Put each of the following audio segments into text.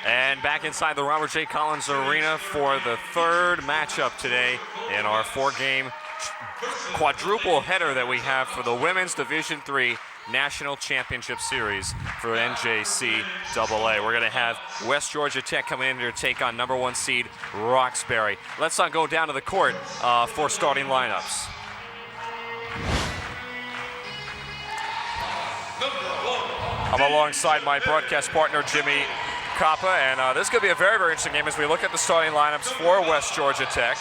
And back inside the Robert J. Collins Arena for the third matchup today in our four-game quadruple header that we have for the Women's Division III National Championship Series for NJCAA. We're going to have West Georgia Tech coming in here to take on number 1 seed Ruxbury. Let's go down to the court for starting lineups. I'm alongside my broadcast partner, Jimmy Kappa, and this could be a very, very interesting game as we look at the starting lineups for West Georgia Tech.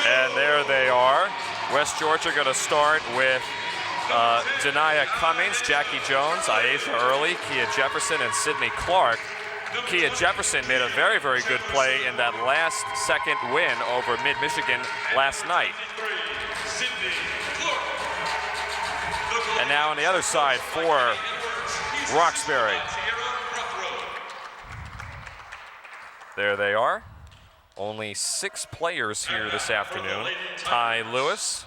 And there they are. West Georgia going to start with Denia Cummings, Jackie Jones, Aisha Early, Kia Jefferson, and Sydney Clark. Kia Jefferson made a very, very good play in that last second win over Mid-Michigan last night. And now on the other side for Ruxbury. There they are. Only 6 players here this afternoon. Ty Lewis,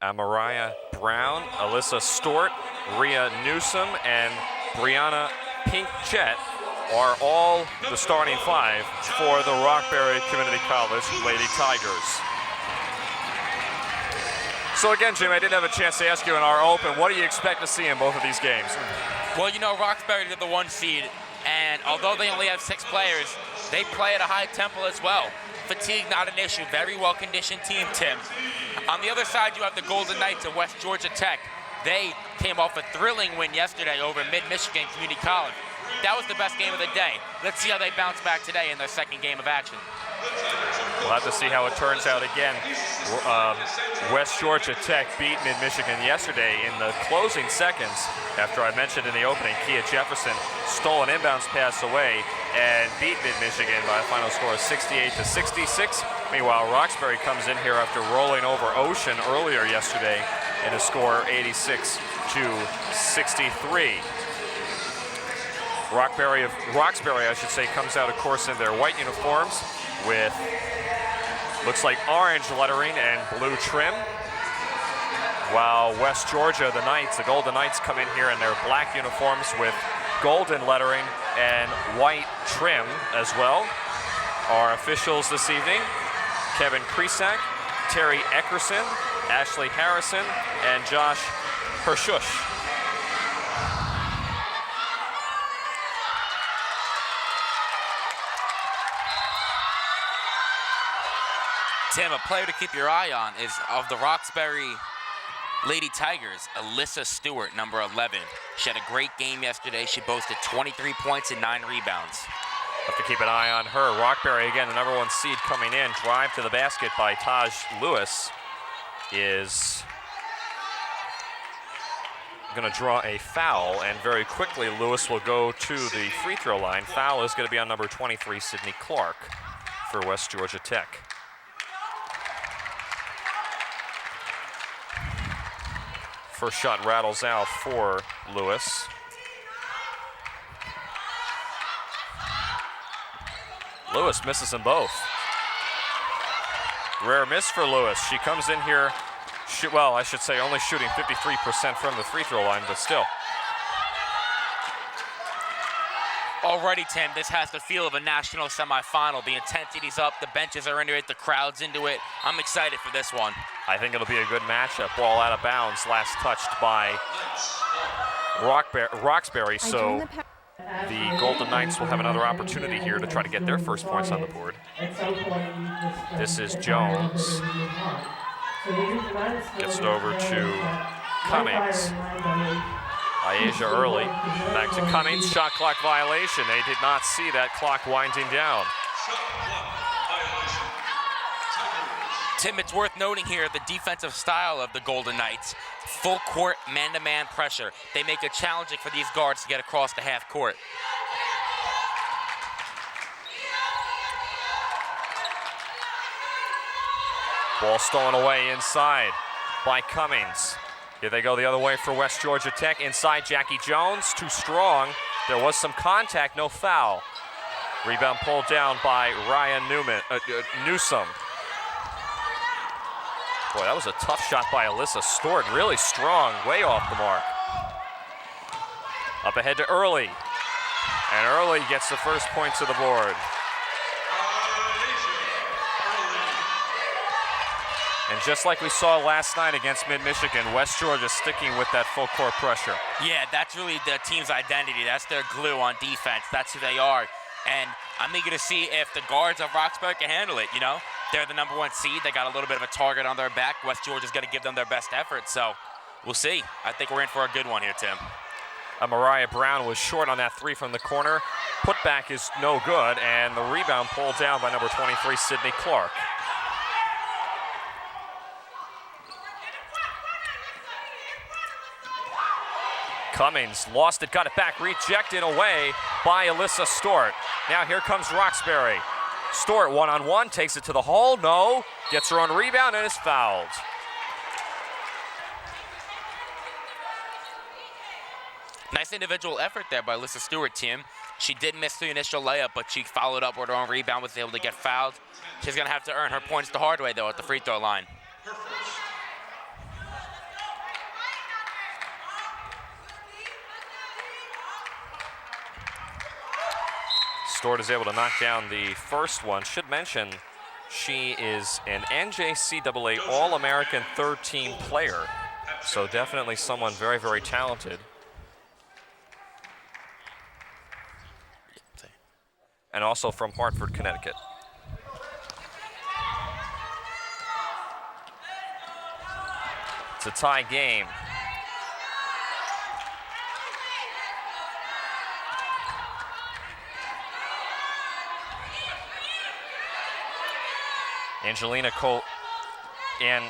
Amariah Brown, Alyssa Stort, Rhea Newsom, and Brianna Pink-Jet are all the starting 5 for the Roxbury Community College Lady Tigers. So again, Jim, I didn't have a chance to ask you in our open, what do you expect to see in both of these games? Well, you know, Roxbury did the 1 seed, and although they only have 6 players, they play at a high tempo as well. Fatigue not an issue. Very well-conditioned team, Tim. On the other side, you have the Golden Knights of West Georgia Tech. They came off a thrilling win yesterday over Mid-Michigan Community College. That was the best game of the day. Let's see how they bounce back today in their second game of action. We'll have to see how it turns out again. West Georgia Tech beat Mid-Michigan yesterday in the closing seconds. After I mentioned in the opening, Kia Jefferson stole an inbounds pass away and beat Mid-Michigan by a final score of 68-66. Meanwhile, Roxbury comes in here after rolling over Ocean earlier yesterday in a score 86-63. Roxbury, I should say, comes out, of course, in their white uniforms with looks like orange lettering and blue trim, while West Georgia, the Knights, the Golden Knights, come in here in their black uniforms with golden lettering and white trim as well. Our officials this evening, Kevin Kresak, Terry Eckerson, Ashley Harrison, and Josh Hershush. Tim, a player to keep your eye on is of the Roxbury Lady Tigers, Alyssa Stewart, number 11. She had a great game yesterday. She boasted 23 points and 9 rebounds. Have to keep an eye on her. Roxbury, again, the number 1 seed coming in. Drive to the basket by Taj Lewis is going to draw a foul, and very quickly Lewis will go to the free throw line. Foul is going to be on number 23, Sydney Clark, for West Georgia Tech. First shot rattles out for Lewis. Lewis misses them both. Rare miss for Lewis. She comes in here, well, I should say only shooting 53% from the free throw line, but still. Already, Tim, this has the feel of a national semifinal. The intensity's up, the benches are into it, the crowd's into it. I'm excited for this one. I think it'll be a good matchup. Ball out of bounds, last touched by Roxbury, so the Golden Knights will have another opportunity here to try to get their first points on the board. This is Jones. Gets it over to Cummings. Aisha Early, back to Cummings, shot clock violation. They did not see that clock winding down. Tim, it's worth noting here the defensive style of the Golden Knights. Full court, man-to-man pressure. They make it challenging for these guards to get across the half court. Ball stolen away inside by Cummings. Here they go the other way for West Georgia Tech. Inside, Jackie Jones, too strong. There was some contact, no foul. Rebound pulled down by Ryan Newsom. Boy, that was a tough shot by Alyssa Stort. Really strong, way off the mark. Up ahead to Early. And Early gets the first points of the board. And just like we saw last night against Mid-Michigan, West Georgia sticking with that full court pressure. Yeah, that's really the team's identity. That's their glue on defense. That's who they are. And I'm eager to see if the guards of Ruxbury can handle it, you know? They're the #1 seed. They got a little bit of a target on their back. West Georgia's going to give them their best effort. So we'll see. I think we're in for a good one here, Tim. Mariah Brown was short on that three from the corner. Putback is no good, and the rebound pulled down by number 23, Sydney Clark. Cummings lost it, got it back, rejected away by Alyssa Stort. Now here comes Ruxbury. Stort one-on-one, takes it to the hole, no. Gets her own rebound and is fouled. Nice individual effort there by Alyssa Stewart, Tim. She did miss the initial layup, but she followed up with her own rebound, was able to get fouled. She's going to have to earn her points the hard way, though, at the free throw line. Stort is able to knock down the first one. Should mention she is an NJCAA All-American third-team player, so definitely someone very, very talented. And also from Hartford, Connecticut. It's a tie game. Angelina and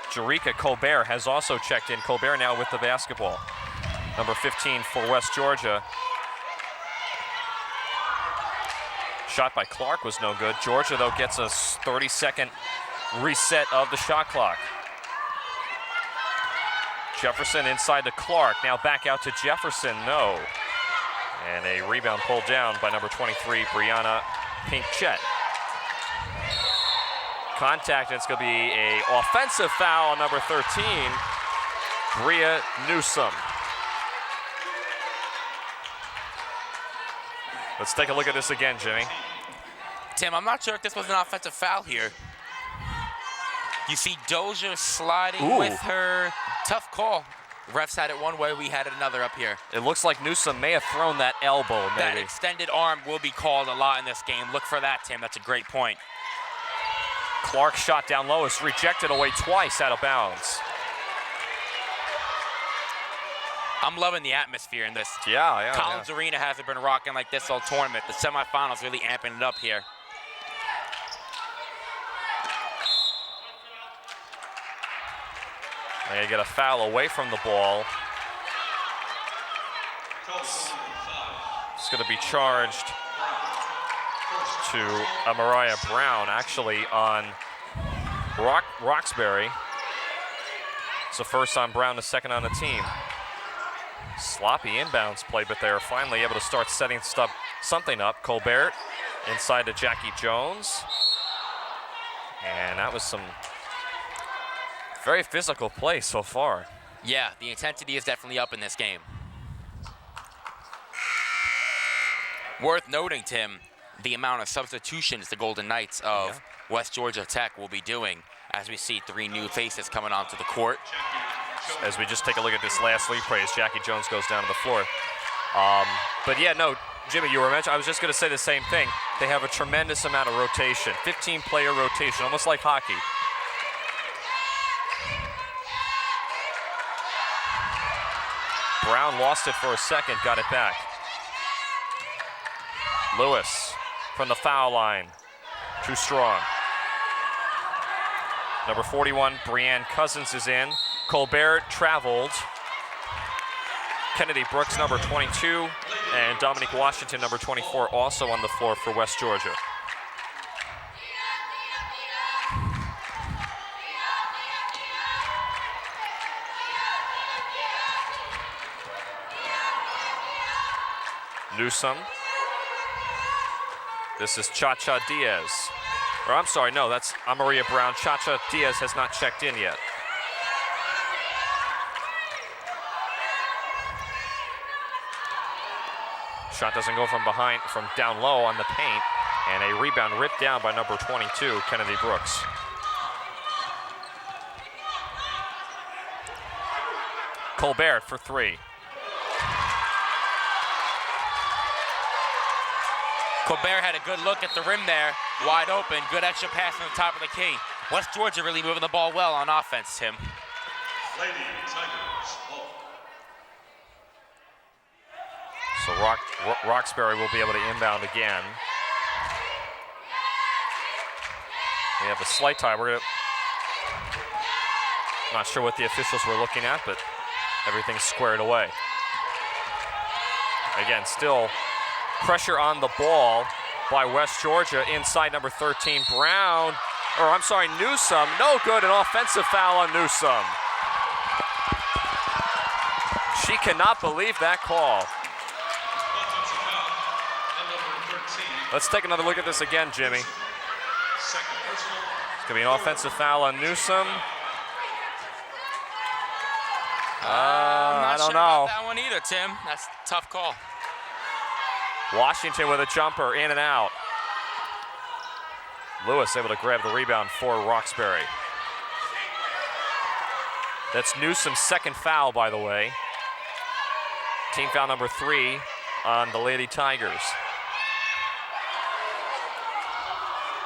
Jerika Colbert has also checked in. Colbert now with the basketball. Number 15 for West Georgia. Shot by Clark was no good. Georgia, though, gets a 30-second reset of the shot clock. Jefferson inside to Clark. Now back out to Jefferson, no. And a rebound pulled down by number 23, Brianna Pinkchett. Contact, and it's going to be an offensive foul on number 13, Bria Newsom. Let's take a look at this again, Jimmy. Tim, I'm not sure if this was an offensive foul here. You see Dozier sliding with her. Tough call. Refs had it one way, we had it another up here. It looks like Newsom may have thrown that elbow, maybe. That extended arm will be called a lot in this game. Look for that, Tim. That's a great point. Clark shot down low, is rejected away twice out of bounds. I'm loving the atmosphere in this. Yeah. Collins Arena hasn't been rocking like this all tournament. The semifinals really amping it up here. They get a foul away from the ball. It's going to be charged to Mariah Brown, actually, on Ruxbury. It's the first on Brown, the second on the team. Sloppy inbounds play, but they're finally able to start setting something up. Colbert inside to Jackie Jones. And that was some very physical play so far. Yeah, the intensity is definitely up in this game. Worth noting, Tim, the amount of substitutions the Golden Knights of West Georgia Tech will be doing as we see 3 new faces coming onto the court. As we just take a look at this last lead play as Jackie Jones goes down to the floor. But yeah, no, Jimmy, you were mentioning, I was just going to say the same thing. They have a tremendous amount of rotation, 15-player rotation, almost like hockey. Brown lost it for a second, got it back. Lewis from the foul line, too strong. Number 41, Breanne Cousins is in. Colbert traveled. Kennedy Brooks, number 22, and Dominique Washington, number 24, also on the floor for West Georgia. Newsom. This is Cha-Cha Diaz. Or I'm sorry, no, that's Amaria Brown. Cha-Cha Diaz has not checked in yet. Shot doesn't go from down low on the paint, and a rebound ripped down by number 22, Kennedy Brooks. Colbert for three. Colbert had a good look at the rim there, wide open, good extra pass from the top of the key. West Georgia really moving the ball well on offense, Tim. Lady Tigers ball. So Ruxbury will be able to inbound again. We have a slight tie. Not sure what the officials were looking at, but everything's squared away. Again, still pressure on the ball by West Georgia inside number 13, Newsome. No good, an offensive foul on Newsome. She cannot believe that call. Offensive foul on number 13. Let's take another look at this again, Jimmy. Second personal. It's gonna be an offensive foul on Newsome. I'm not I don't sure know. about that one either, Tim. That's a tough call. Washington with a jumper, in and out. Lewis able to grab the rebound for Ruxbury. That's Newsome's second foul, by the way. Team foul number 3 on the Lady Tigers.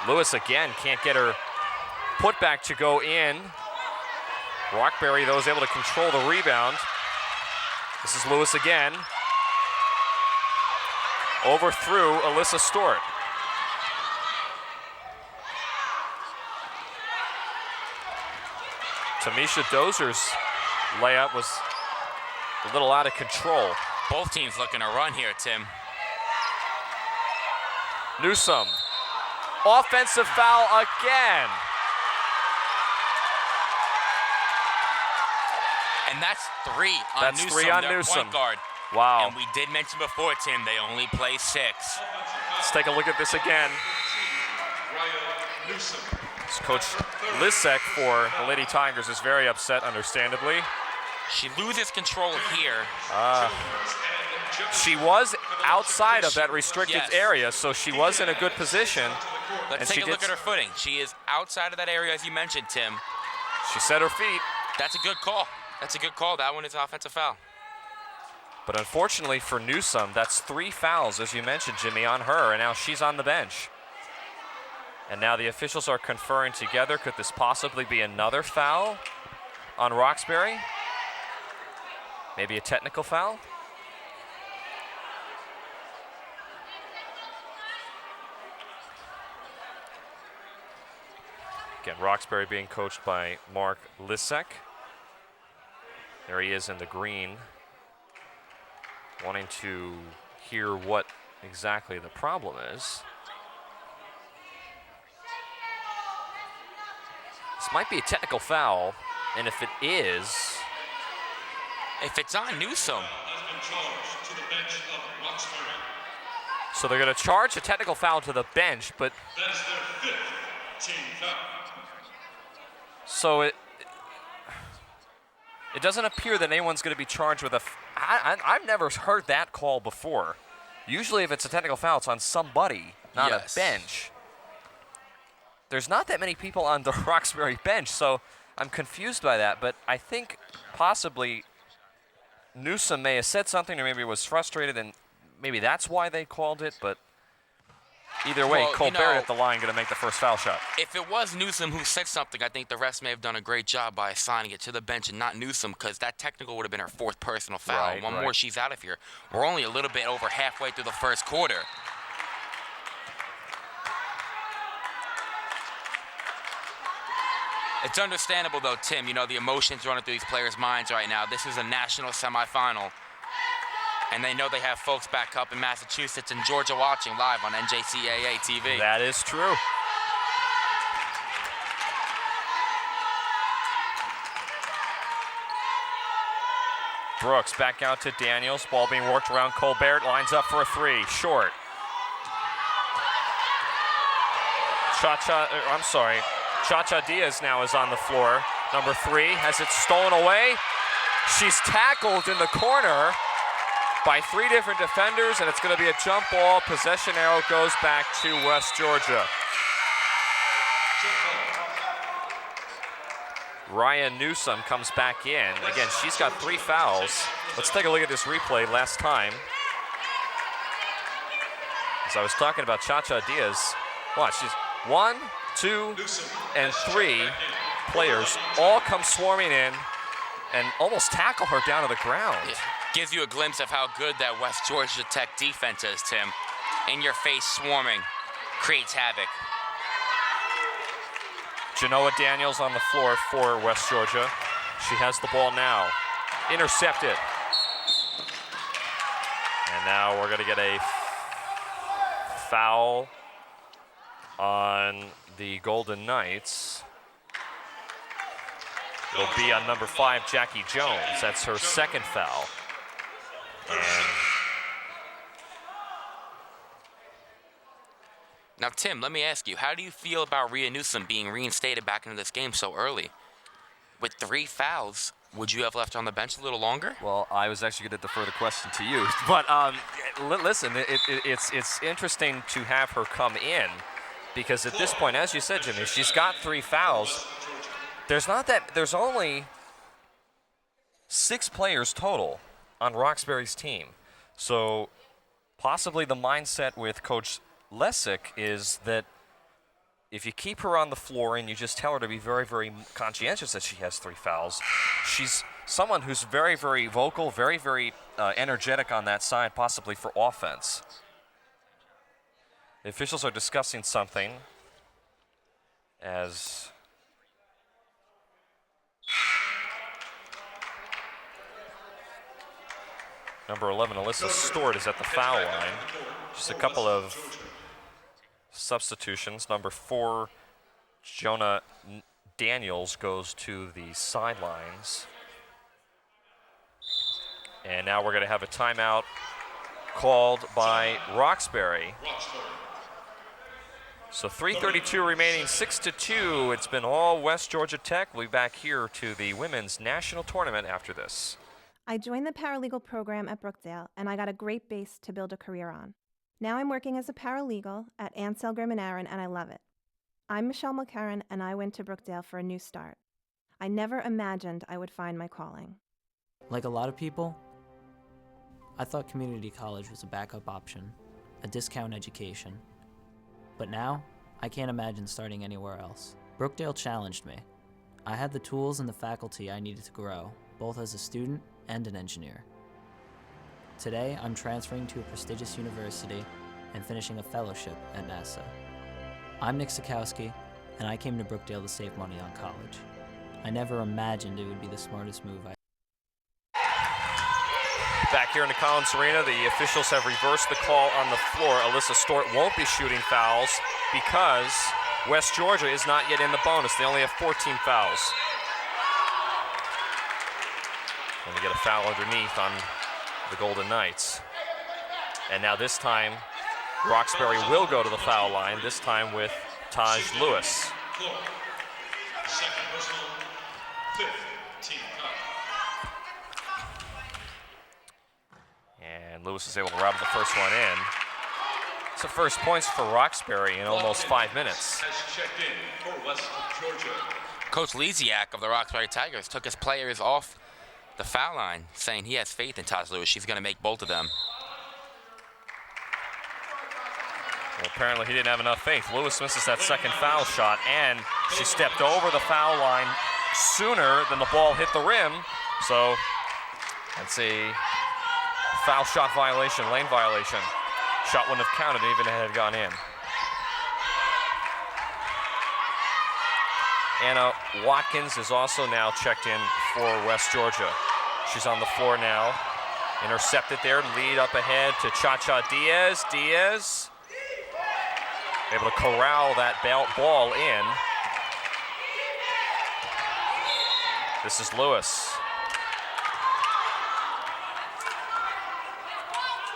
Lewis again can't get her putback to go in. Ruxbury, though, is able to control the rebound. This is Lewis again. Overthrew Alyssa Stewart. Tamisha Dozer's layup was a little out of control. Both teams looking to run here, Tim. Newsome. Offensive foul again. And that's 3 on That's Newsome, 3 on their Newsome. point guard. Wow. And we did mention before, Tim, they only play 6. Let's take a look at this again. This Coach Lisek for the Lady Tigers is very upset, understandably. She loses control here. She was outside of that restricted Yes. area, so she was in a good position. Let's And take she a look did- at her footing. She is outside of that area, as you mentioned, Tim. She set her feet. That's a good call. That's a good call. That one is an offensive foul. But unfortunately for Newsome, that's 3 fouls, as you mentioned, Jimmy, on her, and now she's on the bench. And now the officials are conferring together. Could this possibly be another foul on Ruxbury? Maybe a technical foul? Again, Ruxbury being coached by Mark Lisek. There he is in the green, wanting to hear what exactly the problem is. This might be a technical foul, and if it is, If it's on Newsome, Has been charged to the bench of Ruxbury. so they're going to charge a technical foul to the bench, but That is their 5th team foul. so it doesn't appear that anyone's going to be charged with a. I've never heard that call before. Usually, if it's a technical foul, it's on somebody, not Yes. a bench. There's not that many people on the Ruxbury bench, so I'm confused by that. But I think possibly Newsome may have said something, or maybe was frustrated, and maybe that's why they called it. But either way, Well, you Colbert know, at the line going to make the first foul shot. if it was Newsome who said something, I think the refs may have done a great job by assigning it to the bench and not Newsome, because that technical would have been her 4th personal foul. Right, One right. more, she's out of here. We're only a little bit over halfway through the first quarter. It's understandable, though, Tim. You know, the emotions running through these players' minds right now. This is a national semifinal, and they know they have folks back up in Massachusetts and Georgia watching live on NJCAA TV. That is true. Brooks back out to Daniels. Ball being worked around. Colbert lines up for a 3. Short. Cha-Cha Diaz now is on the floor. Number 3 has it stolen away. She's tackled in the corner. by 3 different defenders, and it's going to be a jump ball. Possession arrow goes back to West Georgia. Ryan Newsom comes back in. Again, she's got 3 fouls. Let's take a look at this replay last time. As I was talking about Cha-Cha Diaz, watch, she's 1, 2, and 3 players all come swarming in and almost tackle her down to the ground. It gives you a glimpse of how good that West Georgia Tech defense is, Tim. In your face swarming, creates havoc. Genoa Daniels on the floor for West Georgia. She has the ball now. Intercepted. And now we're going to get a foul on the Golden Knights. It'll be on number 5, Jackie Jones. That's her 2nd foul. And now, Tim, let me ask you, how do you feel about Rhea Newsom being reinstated back into this game so early? With 3 fouls, would you have left her on the bench a little longer? well, I was actually going to defer the question to you, but listen, it's interesting to have her come in because at this point, as you said, Jimmy, she's got 3 fouls. There's only 6 players total on Ruxbury's team, so possibly the mindset with Coach Lessick is that if you keep her on the floor and you just tell her to be very, very conscientious that she has 3 fouls, she's someone who's very, very vocal, very, very energetic on that side, possibly for offense. The officials are discussing something as number 11, Alyssa Stewart, is at the foul line. Just a couple of substitutions. Number 4, Jonah Daniels goes to the sidelines. And now we're going to have a timeout called by Ruxbury. So 3:32 remaining, 6-2. It's been all West Georgia Tech. We'll be back here to the women's national tournament after this. I joined the paralegal program at Brookdale, and I got a great base to build a career on. Now I'm working as a paralegal at Ansel Grimm & Aaron, and I love it. I'm Michelle McCarran, and I went to Brookdale for a new start. I never imagined I would find my calling. Like a lot of people, I thought community college was a backup option, a discount education. But now, I can't imagine starting anywhere else. Brookdale challenged me. I had the tools and the faculty I needed to grow, both as a student and an engineer. Today, I'm transferring to a prestigious university and finishing a fellowship at NASA. I'm Nick Sikowski, and I came to Brookdale to save money on college. I never imagined it would be the smartest move I. Back here in the Collins Arena, the officials have reversed the call on the floor. Alyssa Stewart won't be shooting fouls because West Georgia is not yet in the bonus. They only have 14 fouls. And we get a foul underneath on the Golden Knights. And now this time, Ruxbury will go to the foul line, this time with Taj Lewis. Second personal, 5th team foul. And Lewis is able to rob the first one in. It's the first points for Ruxbury in almost 5 minutes. Has checked in for West Georgia. Coach Leziak of the Roxbury Tigers took his players off the foul line, saying he has faith in Taj Lewis. She's going to make both of them. Well, apparently he didn't have enough faith. Lewis misses that second foul shot, and she stepped over the foul line sooner than the ball hit the rim. So that's a foul shot violation, lane violation. Shot wouldn't have counted even if it had gone in. Anna Watkins is also now checked in for West Georgia. She's on the floor now. Intercepted there, lead up ahead to Cha-Cha Diaz. Diaz able to corral that ball in. This is Lewis.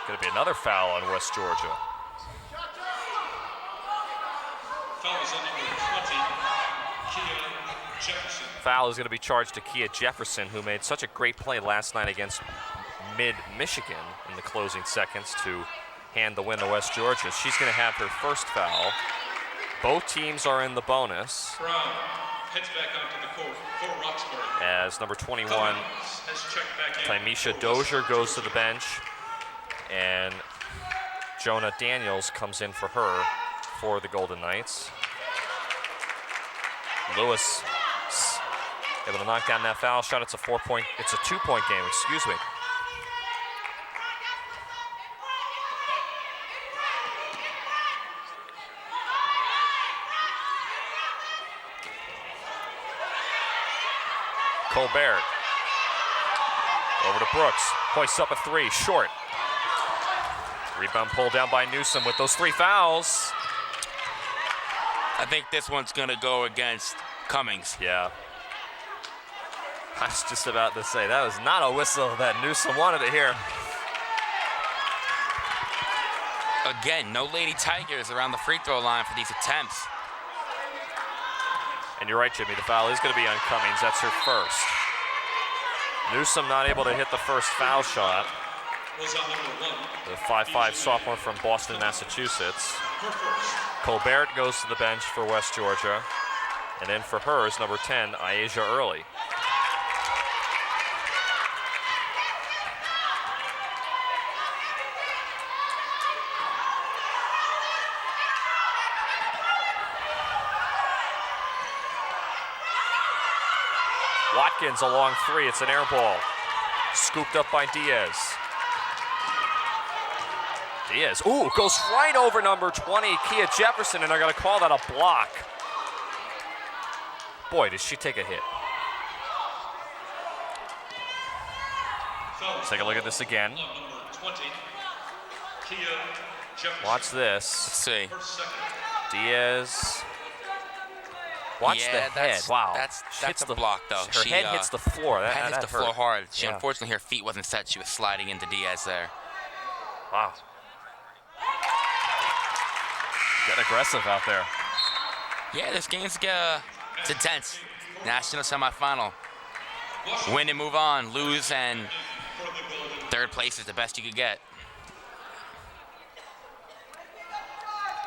Going to be another foul on West Georgia. Foul is on number 20, Kia Jefferson. Foul is going to be charged to Kia Jefferson, who made such a great play last night against Mid-Michigan in the closing seconds to hand the win to West Georgia. She's going to have her first foul. Both teams are in the bonus. Brown heads back onto the court for Ruxbury. As number 21, Cummings has checked back in Tymisha for Dozier West goes to Georgia. the bench, and Jonah Daniels comes in for her for the Golden Knights. Lewis able to knock down that foul shot. It's a 2-point game, excuse me. Colbert over to Brooks, hoists up a three, short. Rebound pulled down by Newsom with those 3 fouls. I think this one's going to go against Cummings. Yeah. I was just about to say, that was not a whistle that Newsom wanted to hear. Again, no Lady Tigers around the free throw line for these attempts. And you're right, Jimmy, the foul is going to be on Cummings. That's her first. Newsom not able to hit the first foul shot. Was on number 1. The 5'5" sophomore from Boston, Massachusetts. Her first. Colbert goes to the bench for West Georgia. And then for her is number 10, Asia Early. Watkins a long 3, it's an air ball. Scooped up by Diaz. Diaz, ooh, goes right over number 20, Kia Jefferson, and they're gonna call that a block. Boy, did she take a hit. Let's take a look at this again. On number 20, Kia Jefferson. Watch this. Let's see. Her second. Diaz. Watch Yeah, the head. that's- Wow. that's She hits a block, though. Her She, head hits the floor. That Head hits the hurt. floor hard. She Yeah. unfortunately, her feet wasn't set. She was sliding into Diaz there. Wow. Getting aggressive out there. Yeah, this game's it's intense. National semifinal. Win and move on. Lose and third place is the best you could get.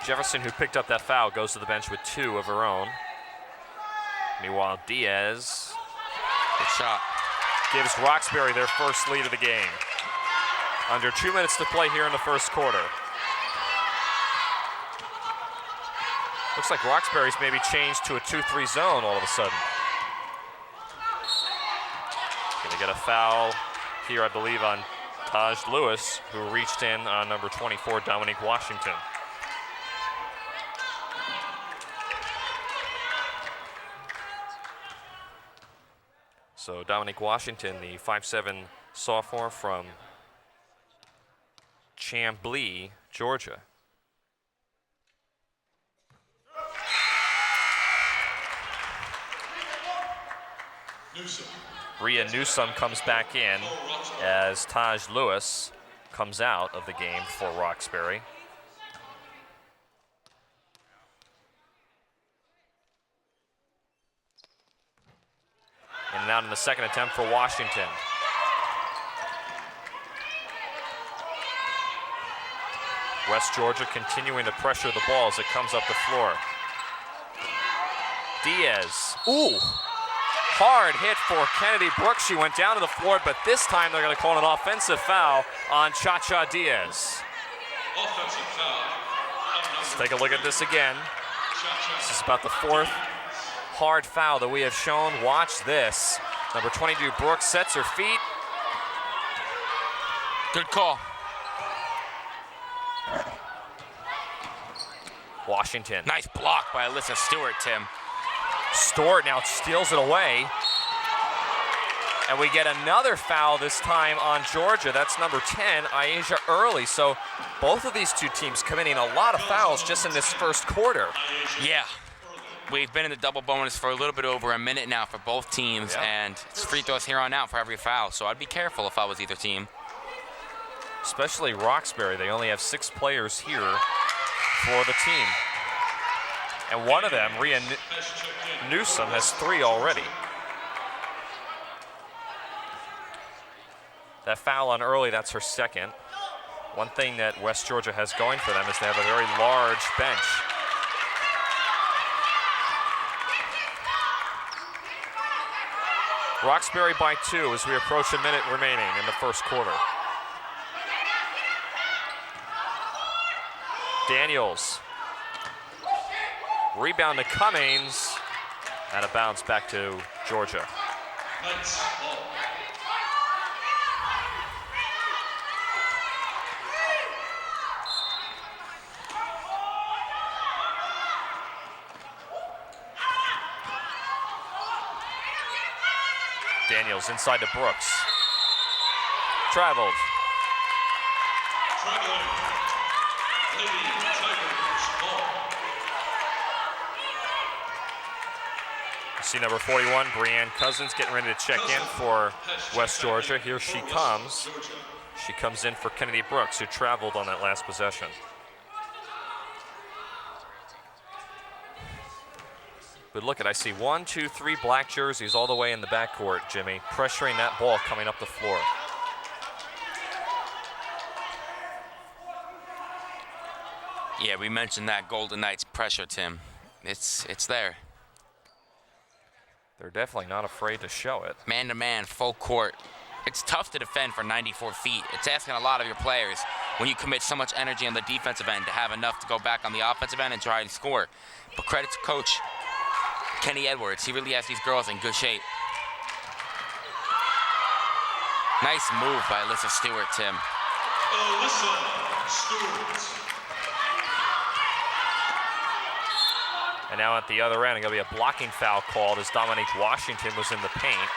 Jefferson, who picked up that foul, goes to the bench with 2 of her own. Meanwhile, Diaz Good shot. gives Roxbury their first lead of the game. Under 2 minutes to play here in the first quarter. Looks like Roxbury's maybe changed to a 2-3 zone all of a sudden. Gonna get a foul here, I believe, on Taj Lewis, who reached in on number 24, Dominique Washington. So Dominique Washington, the 5'7" sophomore from Chamblee, Georgia. Newsom. Rhea Newsom comes back in as Taj Lewis comes out of the game for Roxbury. In and out in the second attempt for Washington. West Georgia continuing to pressure the ball as it comes up the floor. Diaz, ooh, hard hit for Kennedy Brooks. She went down to the floor, but this time they're going to call an offensive foul on Cha-Cha Diaz. Offensive foul. Let's take a look at this again. This is about the 4th hard foul that we have shown. Watch this. Number 22 Brooks sets her feet. Good call. Washington. Nice block by Alyssa Stewart, Tim. Stewart now steals it away. And we get another foul this time on Georgia. That's number 10, Asia Early. So both of these two teams committing a lot of fouls just in this first quarter. Yeah. We've been in the double bonus for a little bit over a minute now for both teams, Yeah. and it's free throws here on out for every foul. So I'd be careful if I was either team. Especially Roxbury. They only have 6 players here for the team. And one of them, Rhea Newsom, has 3 already. That foul on Early, that's her second. One thing that West Georgia has going for them is they have a very large bench. Ruxbury by 2 as we approach a minute remaining in the first quarter. Daniels. Rebound to Cummings. And a bounce back to Georgia. Knights ball. Daniels inside to Brooks. Traveled. Traveling. Lady Tigers ball. You see number 41, Breanne Cousins, getting ready to check in for West Georgia. Here she comes. She comes in for Kennedy Brooks, who traveled on that last possession. But look I see 1, 2, 3 black jerseys all the way in the backcourt, Jimmy, pressuring that ball coming up the floor. Yeah, we mentioned that Golden Knights pressure, Tim. It's there. They're definitely not afraid to show it. Man-to-man, full court. It's tough to defend for 94 feet. It's asking a lot of your players when you commit so much energy on the defensive end to have enough to go back on the offensive end and try and score. But credit to Coach Kenny Edwards. He really has these girls in good shape. Nice move by Alyssa Stewart, Tim. Alyssa Stewart. And now at the other end, going to be a blocking foul called as Dominique Washington was in the paint.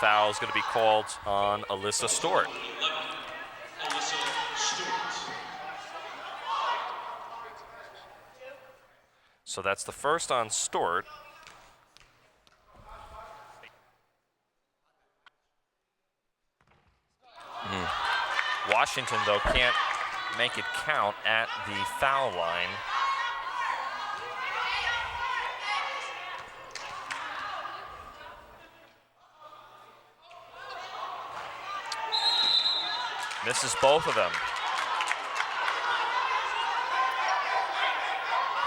Foul is going to be called on Alyssa Stewart. 11, Alyssa Stewart. So that's the first on Stewart. Washington, though, can't make it count at the foul line. Misses both of them.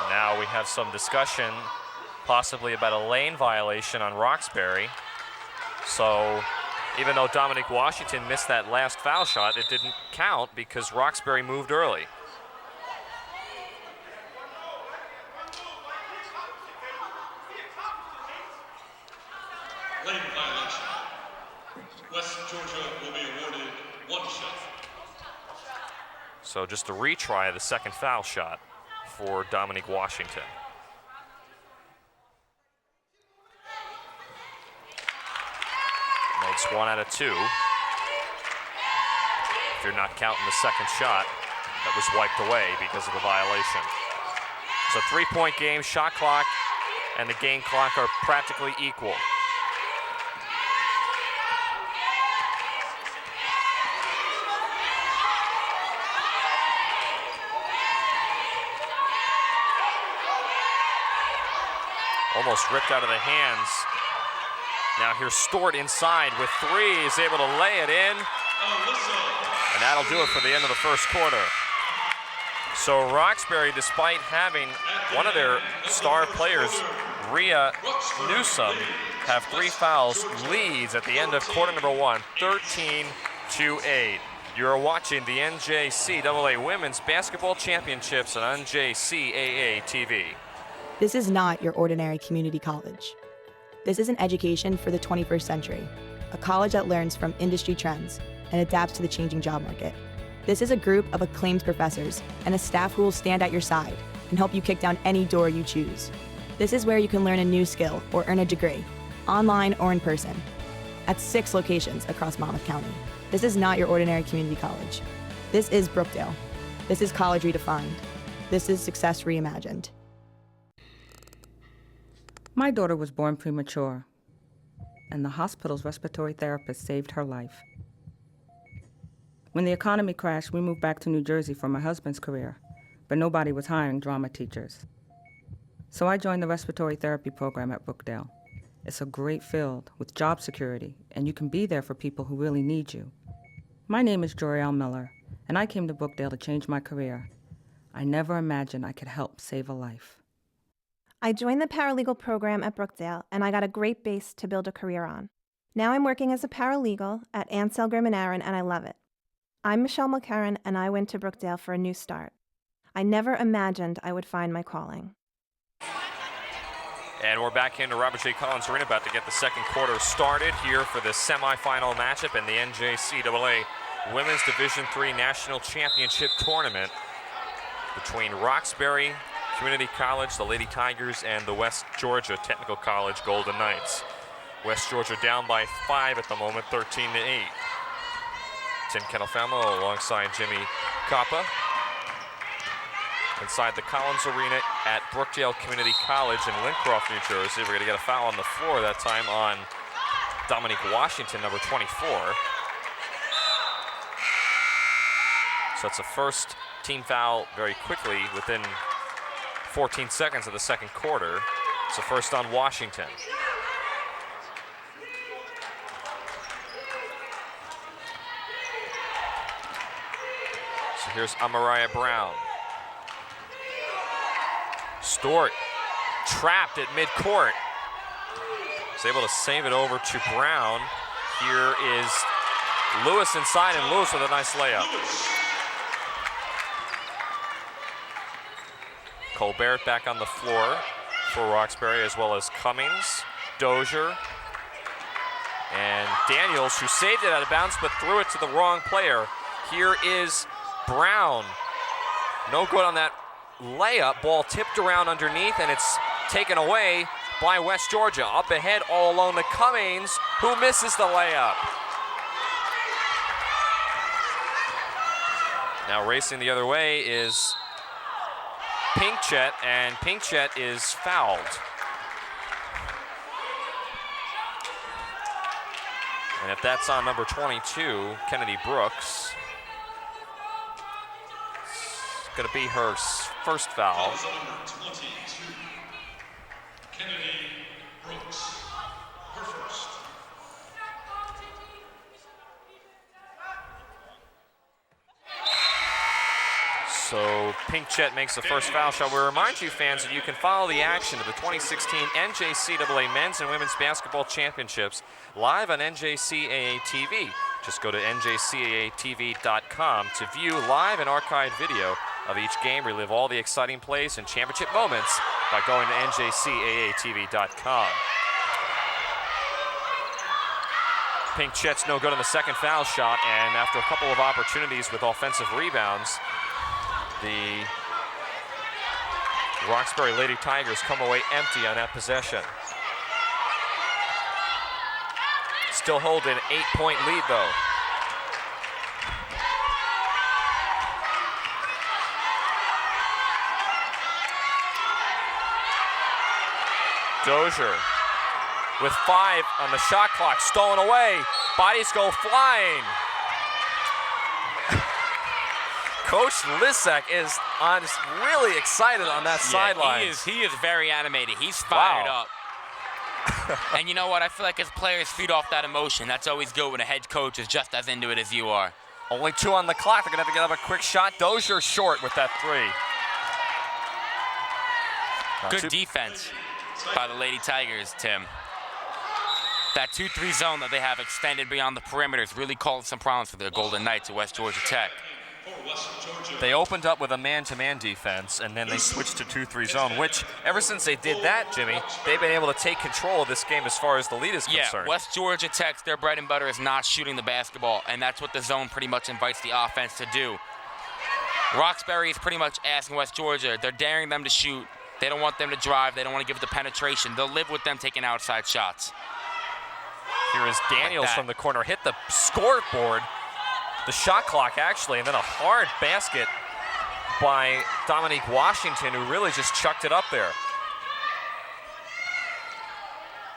And now we have some discussion possibly about a lane violation on Ruxbury. So even though Dominique Washington missed that last foul shot, it didn't count because Ruxbury moved early. Lane violation. West Georgia will be awarded 1 shot. So just a retry of the second foul shot for Dominique Washington. Makes 1 out of 2. If you're not counting the second shot, that was wiped away because of the violation. So 3-point game, shot clock and the game clock are practically equal. Almost ripped out of the hands. Now here's Stewart inside with 3. He's able to lay it in. And that'll do it for the end of the first quarter. So Ruxbury, despite having one of their star players, Rhea Newsom, have 3 fouls, leads at the end of quarter number 1, 13-8. You're watching the NJCAA Women's Basketball Championships on NJCAA TV. This is not your ordinary community college. This is an education for the 21st century, a college that learns from industry trends and adapts to the changing job market. This is a group of acclaimed professors and a staff who will stand at your side and help you kick down any door you choose. This is where you can learn a new skill or earn a degree, online or in person, at 6 locations across Monmouth County. This is not your ordinary community college. This is Brookdale. This is college redefined. This is success reimagined. My daughter was born premature, and the hospital's respiratory therapist saved her life. When the economy crashed, we moved back to New Jersey for my husband's career, but nobody was hiring drama teachers. So I joined the respiratory therapy program at Brookdale, It's a great field with job security, and you can be there for people who really need you. My name is Joriel Miller, and I came to Brookdale to change my career. I never imagined I could help save a life. I joined the paralegal program at Brookdale, and I got a great base to build a career on. Now I'm working as a paralegal at Ansel, Grimm & Aaron, and I love it. I'm Michelle Mulcairn, and I went to Brookdale for a new start. I never imagined I would find my calling. And we're back into Robert J. Collins Arena, about to get the second quarter started here for the semifinal matchup in the NJCAA Women's Division III National Championship Tournament between Ruxbury Community College, the Lady Tigers, and the West Georgia Technical College Golden Knights. West Georgia down by 5 at the moment, 13-8. Tim Kentelfamo alongside Jimmy Coppa inside the Collins Arena at Brookdale Community College in Lincroft, New Jersey. We're going to get a foul on the floor, that time on Dominique Washington, number 24. So it's a first team foul very quickly within 14 seconds of the second quarter. It's a first on Washington. So here's Amariah Brown. Stewart trapped at midcourt. Is able to save it over to Brown. Here is Lewis inside, and Lewis with a nice layup. Colbert back on the floor for Roxbury, as well as Cummings, Dozier, and Daniels, who saved it out of bounds but threw it to the wrong player. Here is Brown. No good on that layup. Ball tipped around underneath, and it's taken away by West Georgia. Up ahead all alone to Cummings, who misses the layup. Now racing the other way is Pinkchet, and Pinkchet is fouled. And if that's on number 22, Kennedy Brooks, it's going to be her first foul. Number 22, Kennedy Brooks, her first. So Pinkchet makes the first foul shot. We remind you, fans, that you can follow the action of the 2016 NJCAA Men's and Women's Basketball Championships live on NJCAA TV. Just go to njcaatv.com to view live and archived video of each game. Relive all the exciting plays and championship moments by going to njcaatv.com. Pinkchet's no good on the second foul shot, and after a couple of opportunities with offensive rebounds, the Roxbury Lady Tigers come away empty on that possession. Still hold an 8-point lead, though. Dozier with 5 on the shot clock, stolen away. Bodies go flying. Coach Lisek is really excited on that sideline. He is very animated. He's fired Wow. up. And you know what? I feel like as players feed off that emotion. That's always good when a head coach is just as into it as you are. Only 2 on the clock. They're going to have to get up a quick shot. Dozier short with that 3. Good defense by the Lady Tigers, Tim. That 2-3 zone that they have extended beyond the perimeters really caused some problems for the Golden Knights at West Georgia Tech. They opened up with a man-to-man defense, and then they switched to 2-3 zone, which ever since they did that, Jimmy, they've been able to take control of this game as far as the lead is concerned. Yeah, West Georgia Tech's their bread and butter is not shooting the basketball, and that's what the zone pretty much invites the offense to do. Roxbury is pretty much asking West Georgia. They're daring them to shoot. They don't want them to drive. They don't want to give it the penetration. They'll live with them taking outside shots. Here is Daniels from the corner, hit the scoreboard, the shot clock actually, and then a hard basket by Dominique Washington, who really just chucked it up there.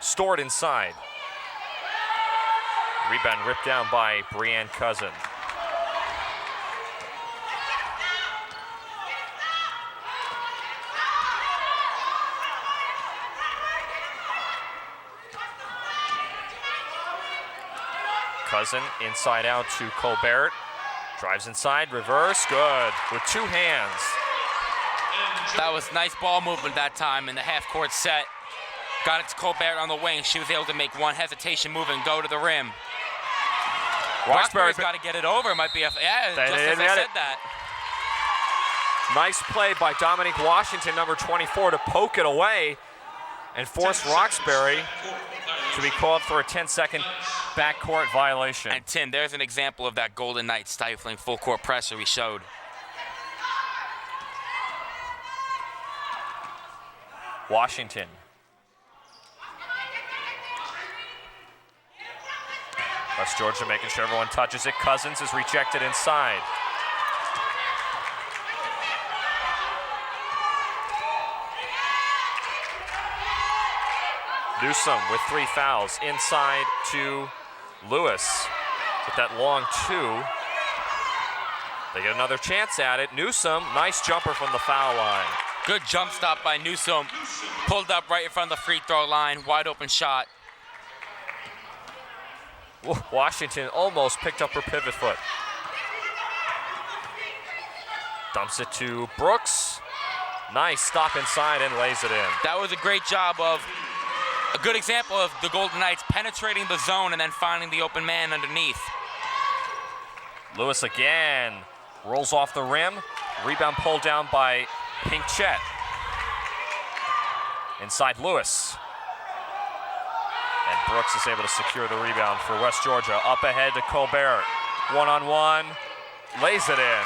Stored inside. Rebound ripped down by Brianne Cousin. Cousin inside out to Colbert. Drives inside, reverse, good, with two hands. That was nice ball movement that time in the half-court set. Got it to Colbert on the wing. She was able to make one hesitation move and go to the rim. Roxbury's got to get it over. Might be a, yeah, just as I said that. Nice play by Dominique Washington, number 24, to poke it away and force Roxbury to be called for a 10-second backcourt violation. And Tim, there's an example of that Golden Knights stifling full-court pressure we showed. Washington. West Georgia making sure everyone touches it. Cousins is rejected inside. Newsom with 3 fouls inside to Lewis with that long 2. They get another chance at it. Newsom, nice jumper from the foul line. Good jump stop by Newsom. Pulled up right in front of the free throw line. Wide open shot. Washington almost picked up her pivot foot. Dumps it to Brooks. Nice stop inside and lays it in. That was a great job of, a good example of the Golden Knights penetrating the zone and then finding the open man underneath. Lewis again rolls off the rim. Rebound pulled down by Pinkett. Inside Lewis. And Brooks is able to secure the rebound for West Georgia. Up ahead to Colbert. One-on-one. Lays it in.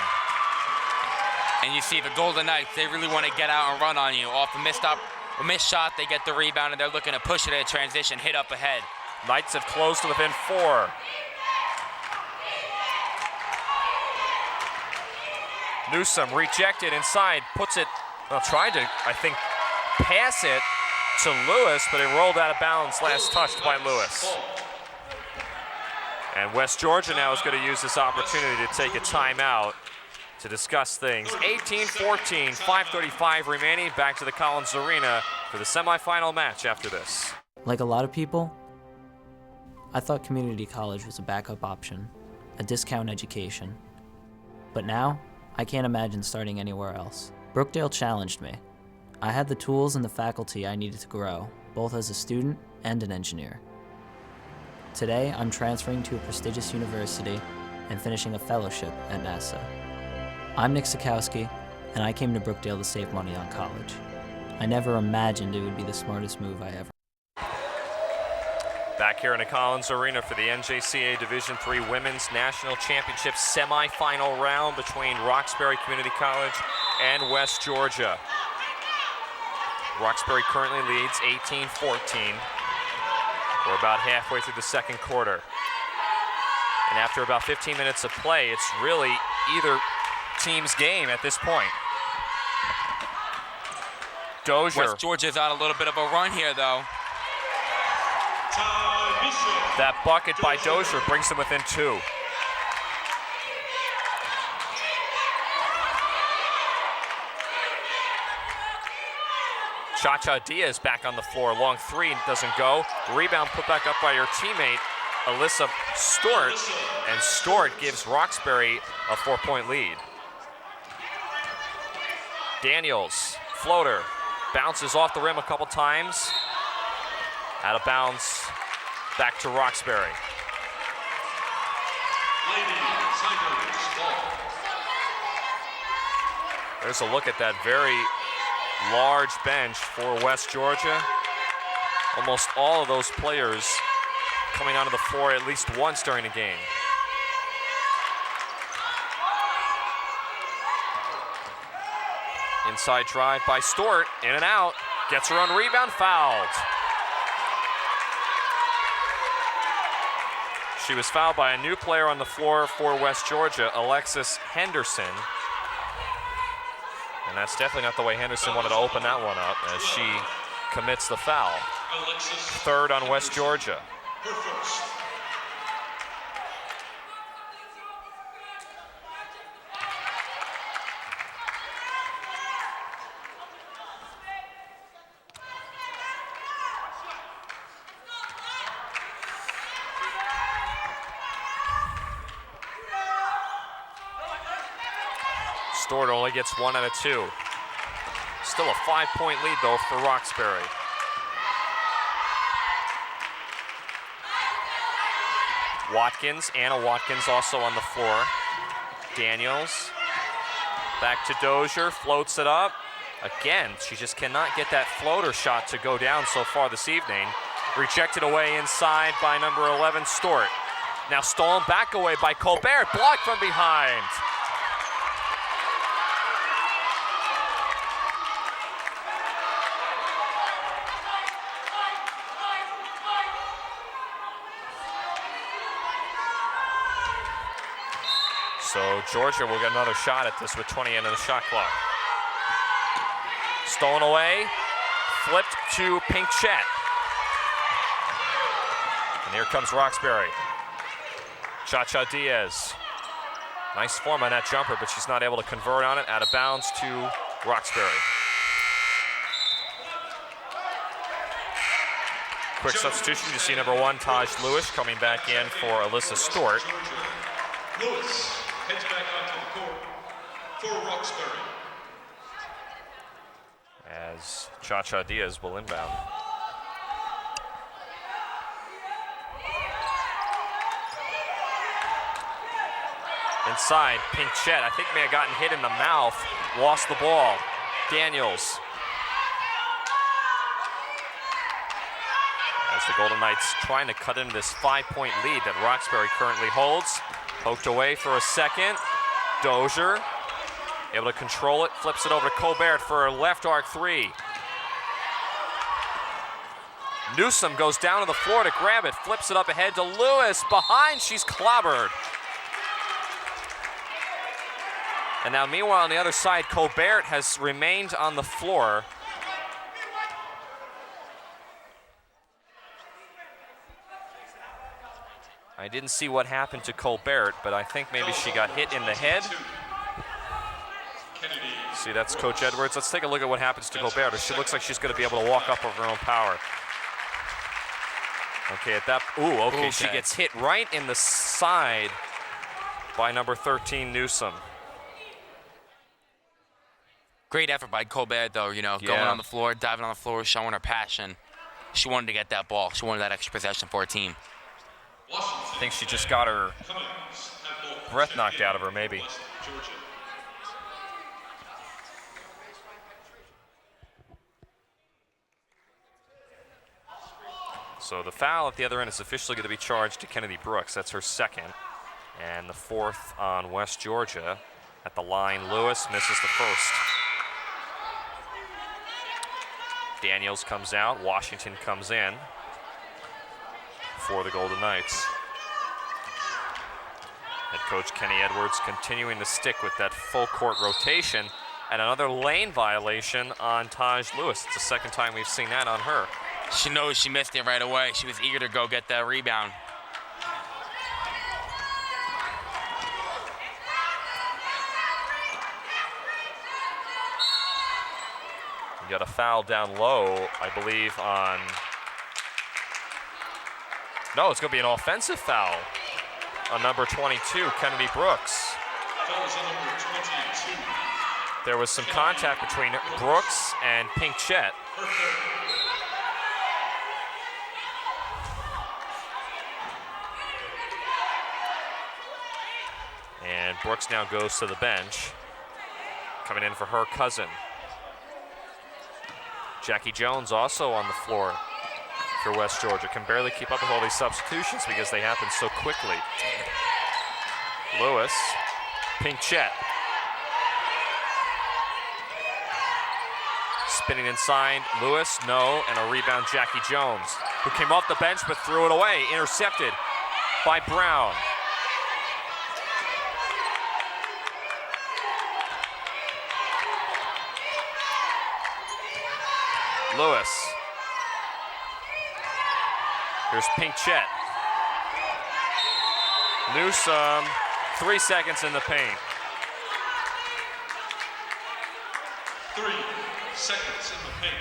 And you see the Golden Knights, they really want to get out and run on you. Off a missed shot, they get the rebound, and they're looking to push it in transition, hit up ahead. Knights have closed to within 4. Newsom rejected inside, puts it, well, tried to, I think, pass it to Lewis, but it rolled out of bounds, last touched by Lewis. And West Georgia now is going to use this opportunity to take a timeout to discuss things. 18-14, 5:35 remaining, back to the Collins Arena for the semifinal match after this. Like a lot of people, I thought community college was a backup option, a discount education. But now, I can't imagine starting anywhere else. Brookdale challenged me. I had the tools and the faculty I needed to grow, both as a student and an engineer. Today, I'm transferring to a prestigious university and finishing a fellowship at NASA. I'm Nick Sikowski, and I came to Brookdale to save money on college. I never imagined it would be the smartest move I ever. Back here in the Collins Arena for the NJCAA Division III Women's National Championship semifinal round between Roxbury Community College and West Georgia. Roxbury currently leads 18-14. We're about halfway through the second quarter. And after about 15 minutes of play, it's really either team's game at this point. Dozier. West Georgia's on a little bit of a run here, though. That bucket by Dozier brings them within 2. Cha-Cha Diaz back on the floor. Long 3 doesn't go. Rebound put back up by her teammate, Alyssa Stewart. And Stewart gives Roxbury a 4-point lead. Daniels, floater, bounces off the rim a couple times. Out of bounds, back to Roxbury. There's a look at that very large bench for West Georgia. Almost all of those players coming onto the floor at least once during the game. Inside drive by Stewart, in and out. Gets her own rebound, fouled. She was fouled by a new player on the floor for West Georgia, Alexis Henderson. And that's definitely not the way Henderson wanted to open that one up as she commits the foul. Third on West Georgia. Stewart only gets 1 out of 2. Still a 5-point lead, though, for Ruxbury. Anna Watkins also on the floor. Daniels, back to Dozier, floats it up. Again, she just cannot get that floater shot to go down so far this evening. Rejected away inside by number 11, Stewart. Now stolen back away by Colbert, blocked from behind. So Georgia will get another shot at this with 20 into the shot clock. Stolen away, flipped to Pinchette. And here comes Ruxbury. Cha-Cha Diaz. Nice form on that jumper, but she's not able to convert on it. Out of bounds to Ruxbury. Quick substitution. You see number 1, Taj Lewis, coming back in for Alyssa Stewart. Lewis heads back onto the court for Ruxbury. As Cha-Cha Diaz will inbound. Inside, Pinchette, I think may have gotten hit in the mouth, lost the ball. Daniels. As the Golden Knights trying to cut into this 5-point lead that Ruxbury currently holds. Poked away for a second. Dozier, able to control it, flips it over to Colbert for a left arc 3. Newsom goes down to the floor to grab it, flips it up ahead to Lewis. Behind, she's clobbered. And now, meanwhile, on the other side, Colbert has remained on the floor. I didn't see what happened to Colbert, but I think maybe she got hit in the head. See, that's Coach Edwards. Let's take a look at what happens to Colbert. She looks like she's going to be able to walk up of her own power. Okay, at that, okay, she gets hit right in the side by number 13, Newsom. Great effort by Colbert, though, going on the floor, diving on the floor, showing her passion. She wanted to get that ball. She wanted that extra possession for her team. I think she just got her breath knocked out of her, maybe. So the foul at the other end is officially going to be charged to Kennedy Brooks. That's her second. And the 4th on West Georgia. At the line, Lewis misses the first. Daniels comes out, Washington comes in for the Golden Knights. Head coach Kenny Edwards continuing to stick with that full court rotation, and another lane violation on Taj Lewis. It's the second time we've seen that on her. She knows she missed it right away. She was eager to go get that rebound. Got a foul down low, I believe, on... No, it's going to be an offensive foul on number 22, Kennedy Brooks. Fouls on number 22. There was some contact between Brooks and Pinchette. And Brooks now goes to the bench. Coming in for her cousin. Jackie Jones also on the floor for West Georgia. Can barely keep up with all these substitutions because they happen so quickly. Lewis, Pinchette. Spinning inside, Lewis, no, and a rebound, Jackie Jones, who came off the bench but threw it away, intercepted by Brown. Lewis. Here's Pinchette. Newsom, 3 seconds in the paint. 3 seconds in the paint.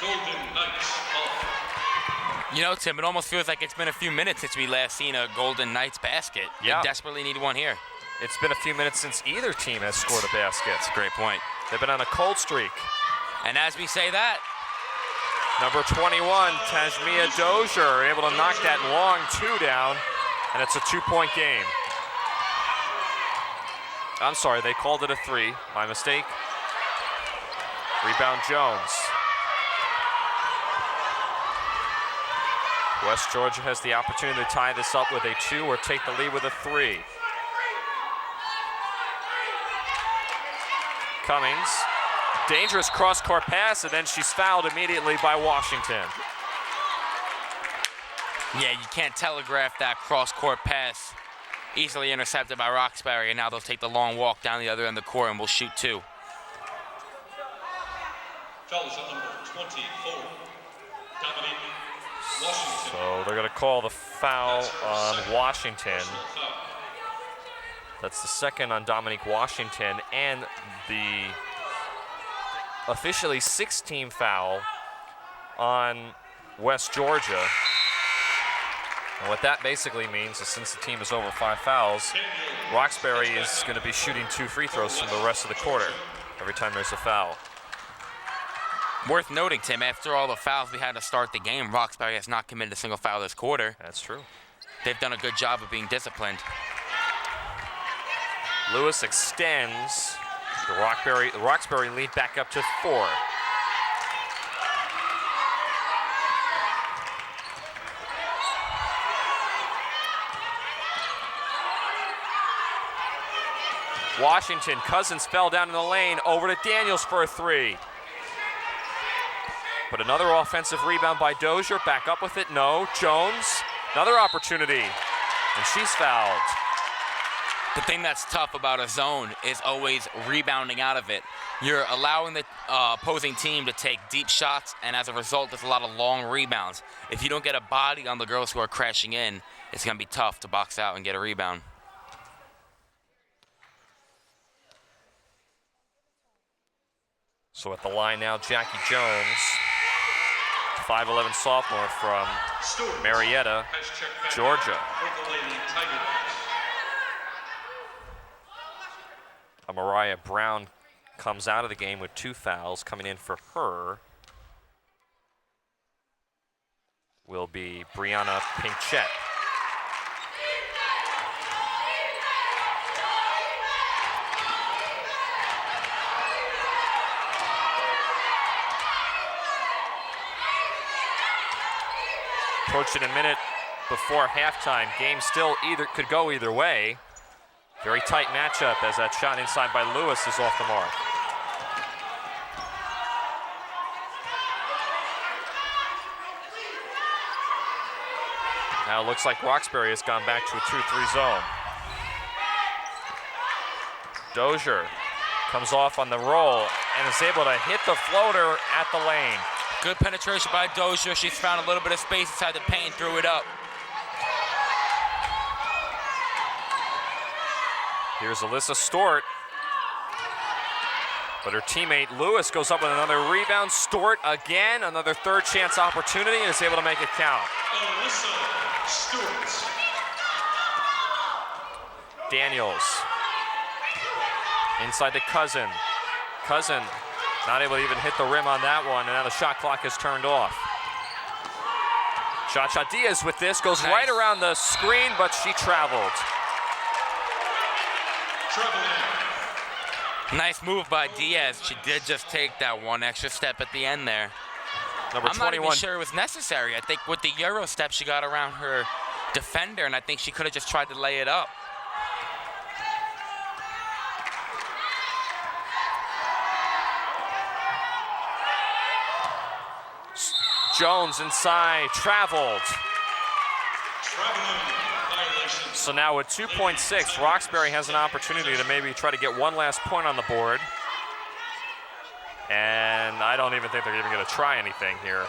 Golden Knights ball. Tim, it almost feels like it's been a few minutes since we last seen a Golden Knights basket. Yeah. They desperately need one here. it's been a few minutes since either team has scored a basket. That's a great point. They've been on a cold streak. And as we say that, Number 21, Tajmia Dozier, able to knock that long 2 down, and it's a 2-point game. I'm sorry, they called it a 3. My mistake. Rebound Jones. West Georgia has the opportunity to tie this up with a 2 or take the lead with a 3. Cummings, dangerous cross-court pass, and then she's fouled immediately by Washington. yeah, you can't telegraph that cross-court pass. Easily intercepted by Ruxbury, and now they'll take the long walk down the other end of the court and we'll shoot 2. Fouls on number 24, Dominique Washington. So they're going to call the foul on Washington. Personal foul. That's the second on Dominique Washington, and the officially 6th-team foul on West Georgia. And what that basically means is since the team is over 5 fouls, Ruxbury is going to be shooting 2 free throws from the rest of the quarter every time there's a foul. Worth noting, Tim, after all the fouls we had to start the game, Ruxbury has not committed a single foul this quarter. That's true. They've done a good job of being disciplined. Lewis extends the Ruxbury lead back up to 4. Washington, Cousins fell down in the lane, over to Daniels for a 3. But another offensive rebound by Dozier, back up with it, no. Jones, another opportunity, and she's fouled. The thing that's tough about a zone is always rebounding out of it. You're allowing the opposing team to take deep shots, and as a result, there's a lot of long rebounds. If you don't get a body on the girls who are crashing in, it's going to be tough to box out and get a rebound. So at the line now, Jackie Jones, 5'11" sophomore from Marietta, Has checked back Georgia. for the Lady Tigers. Mariah Brown comes out of the game with 2 fouls. Coming in for her will be Brianna Pinchette. Approaching a minute before halftime. Game still could go either way. Very tight matchup as that shot inside by Lewis is off the mark. Now it looks like Ruxbury has gone back to a 2-3 zone. Dozier comes off on the roll and is able to hit the floater at the lane. Good penetration by Dozier. She's found a little bit of space inside the paint, threw it up. Here's Alyssa Stort. But her teammate Lewis goes up with another rebound. Stort again, another third chance opportunity, and is able to make it count. Alyssa Stewart. Daniels. Inside to Cousin. Cousin not able to even hit the rim on that one, and now the shot clock is turned off. Cha-Cha Diaz with this, goes Nice. right around the screen, but she traveled. Nice move by Diaz. She did just take that one extra step at the end there. Number I'm not 21. even sure it was necessary. I think with the Euro step, she got around her defender, and I think she could have just tried to lay it up. Jones inside, traveled. Traveling violation. So now with 2.6, Ruxbury has an opportunity to maybe try to get one last point on the board. And I don't even think they're even going to try anything here.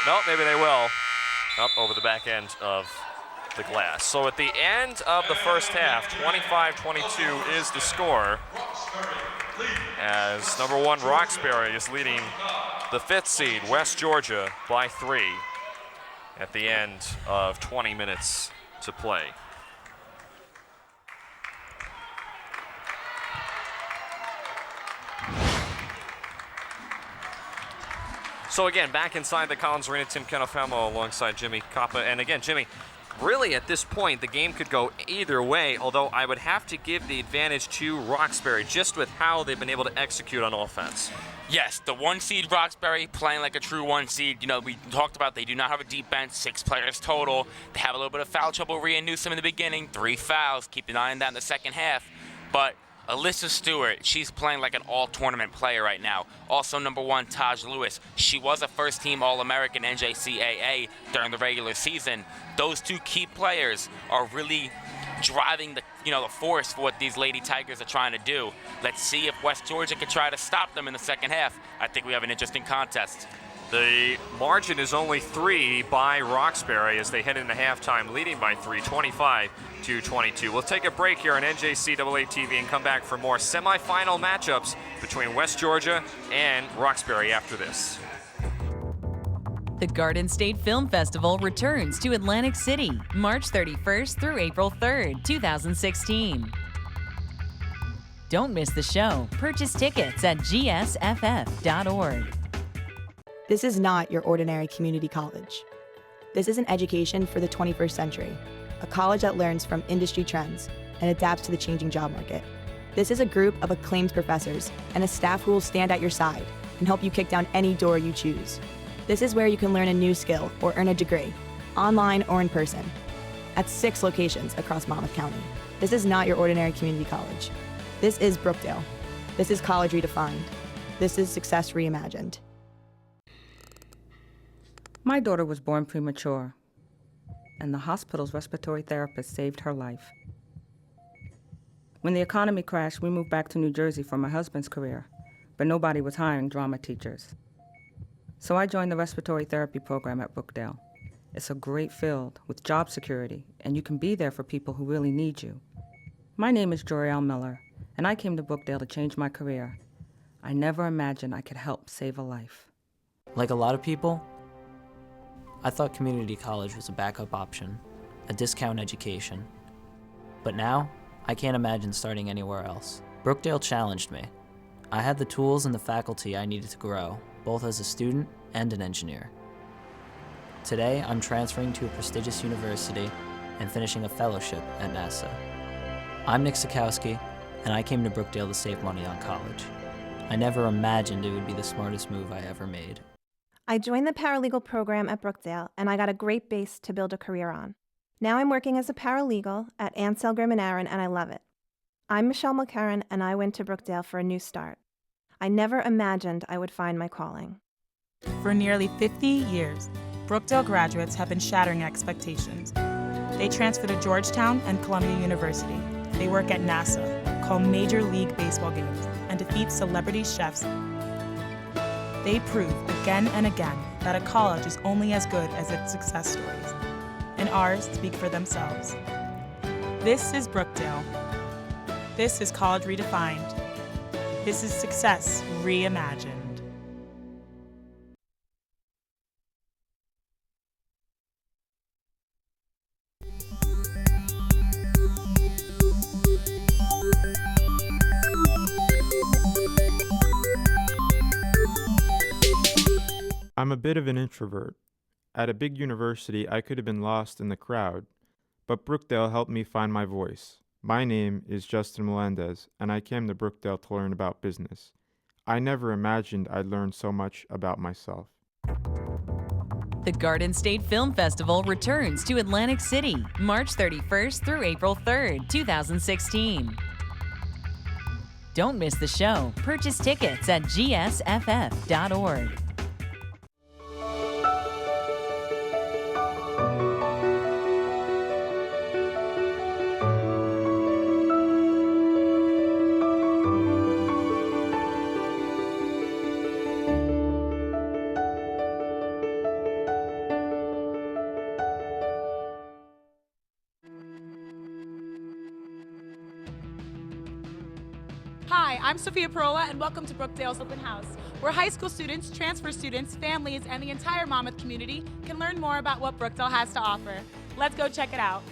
Nope, maybe they will. Up over the back end of the glass. So at the end of the first half, 25-22 is the score. As number 1 Ruxbury is leading the 5th seed, West Georgia, by 3 at the end of 20 minutes to play. So again, back inside the Collins Arena, Tim Kenofamo alongside Jimmy Coppa. And again, Jimmy, really at this point, the game could go either way, although I would have to give the advantage to Ruxbury just with how they've been able to execute on offense. Yes, the 1 seed Roxbury playing like a true 1 seed. You know, we talked about they do not have a deep bench, 6 players total. They have a little bit of foul trouble. Rhea Newsom in the beginning, 3 fouls. Keep an eye on that in the second half. But Alyssa Stewart, she's playing like an all-tournament player right now. Also, number 1, Taj Lewis. She was a first-team All-American NJCAA during the regular season. Those 2 key players are really driving the force for what these Lady Tigers are trying to do. Let's see if West Georgia can try to stop them in the second half. I think we have an interesting contest. The margin is only 3 by Roxbury as they head into halftime, leading by 3, 25-22. We'll take a break here on NJCAA TV and come back for more semifinal matchups between West Georgia and Roxbury after this. The Garden State Film Festival returns to Atlantic City, March 31st through April 3rd, 2016. Don't miss the show. Purchase tickets at gsff.org. This is not your ordinary community college. This is an education for the 21st century, a college that learns from industry trends and adapts to the changing job market. This is a group of acclaimed professors and a staff who will stand at your side and help you kick down any door you choose. This is where you can learn a new skill or earn a degree, online or in person, at 6 locations across Monmouth County. This is not your ordinary community college. This is Brookdale. This is college redefined. This is success reimagined. My daughter was born premature, and the hospital's respiratory therapist saved her life. When the economy crashed, we moved back to New Jersey for my husband's career, but nobody was hiring drama teachers. So I joined the respiratory therapy program at Brookdale. It's a great field with job security, and you can be there for people who really need you. My name is Joriel Miller, and I came to Brookdale to change my career. I never imagined I could help save a life. Like a lot of people, I thought community college was a backup option, a discount education. But now, I can't imagine starting anywhere else. Brookdale challenged me. I had the tools and the faculty I needed to grow, both as a student and an engineer. Today, I'm transferring to a prestigious university and finishing a fellowship at NASA. I'm Nick Sikowski, and I came to Brookdale to save money on college. I never imagined it would be the smartest move I ever made. I joined the paralegal program at Brookdale, and I got a great base to build a career on. Now I'm working as a paralegal at Ansel Grimm & Aaron, and I love it. I'm Michelle Mulcairn, and I went to Brookdale for a new start. I never imagined I would find my calling. For nearly 50 years, Brookdale graduates have been shattering expectations. They transfer to Georgetown and Columbia University. They work at NASA, call Major League Baseball games, and defeat celebrity chefs. They prove again and again that a college is only as good as its success stories, and ours speak for themselves. This is Brookdale. This is college redefined. This is success reimagined. I'm a bit of an introvert. At a big university, I could have been lost in the crowd, but Brookdale helped me find my voice. My name is Justin Melendez, and I came to Brookdale to learn about business. I never imagined I'd learn so much about myself. The Garden State Film Festival returns to Atlantic City, March 31st through April 3rd, 2016. Don't miss the show. Purchase tickets at gsff.org. Hi, I'm Sophia Perola, and welcome to Brookdale's Open House, where high school students, transfer students, families, and the entire Monmouth community can learn more about what Brookdale has to offer. Let's go check it out.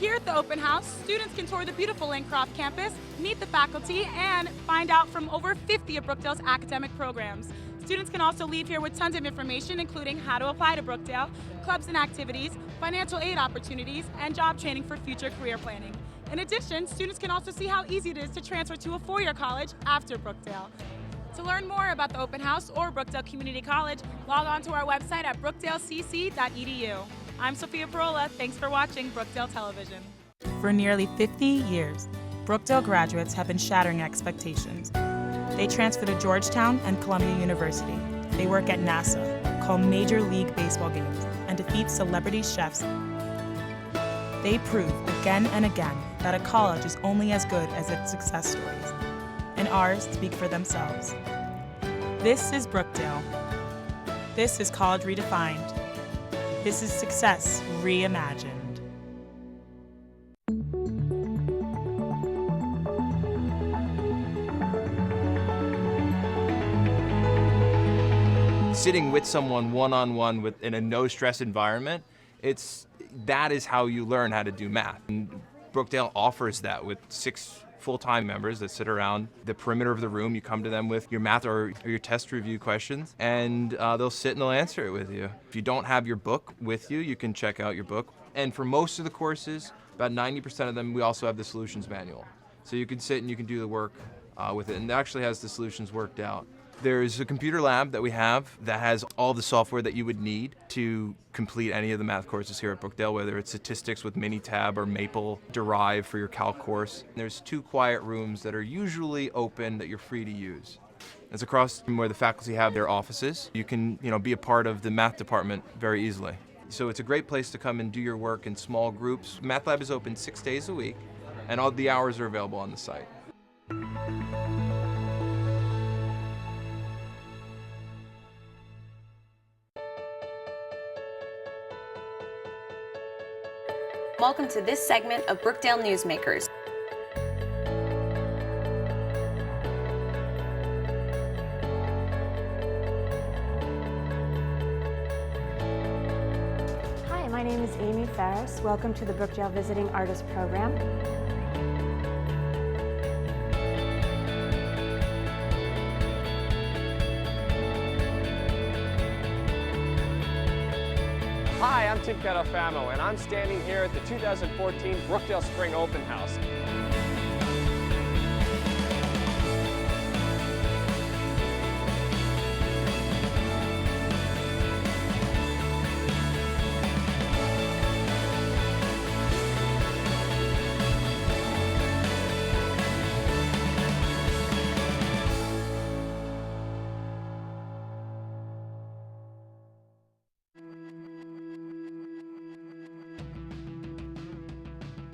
Here at the open house, students can tour the beautiful Lincroft campus, meet the faculty, and find out from over 50 of Brookdale's academic programs. Students can also leave here with tons of information, including how to apply to Brookdale, clubs and activities, financial aid opportunities, and job training for future career planning. In addition, students can also see how easy it is to transfer to a four-year college after Brookdale. To learn more about the open house or Brookdale Community College, log on to our website at brookdalecc.edu. I'm Sophia Parola. Thanks for watching Brookdale Television. For nearly 50 years, Brookdale graduates have been shattering expectations. They transfer to Georgetown and Columbia University. They work at NASA, call Major League Baseball games, and defeat celebrity chefs. They prove again and again that a college is only as good as its success stories, and ours speak for themselves. This is Brookdale. This is College Redefined. This is success reimagined. Sitting with someone one-on-one in a no-stress environment, that is how you learn how to do math. And Brookdale offers that with 6 full-time members that sit around the perimeter of the room. You come to them with your math or your test review questions, and they'll sit and they'll answer it with you. If you don't have your book with you, you can check out your book. And for most of the courses, about 90% of them, we also have the solutions manual. So you can sit and you can do the work with it, and it actually has the solutions worked out. There's a computer lab that we have that has all the software that you would need to complete any of the math courses here at Brookdale, whether it's statistics with Minitab or Maple Derive for your calc course. There's 2 quiet rooms that are usually open that you're free to use. It's across from where the faculty have their offices. You can, be a part of the math department very easily. So it's a great place to come and do your work in small groups. Math Lab is open 6 days a week, and all the hours are available on the site. Welcome to this segment of Brookdale Newsmakers. Hi, my name is Amy Ferris. Welcome to the Brookdale Visiting Artist Program. Hi, I'm Tim Carafano, and I'm standing here at the 2014 Brookdale Spring Open House.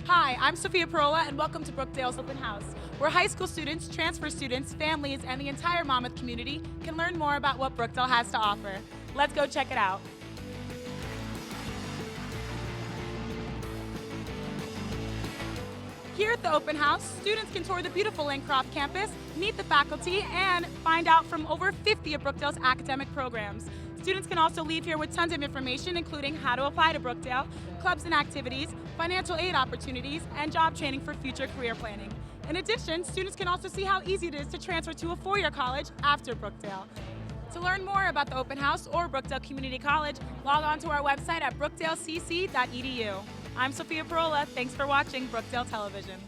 Hi, I'm Sophia Parola, and welcome to Brookdale's Open House, where high school students, transfer students, families, and the entire Monmouth community can learn more about what Brookdale has to offer. Let's go check it out. Here at the open house, students can tour the beautiful Lincroft campus, meet the faculty, and find out from over 50 of Brookdale's academic programs. Students can also leave here with tons of information, including how to apply to Brookdale, clubs and activities, financial aid opportunities, and job training for future career planning. In addition, students can also see how easy it is to transfer to a four-year college after Brookdale. To learn more about the open house or Brookdale Community College, log on to our website at brookdalecc.edu. I'm Sophia Parola. Thanks for watching Brookdale Television.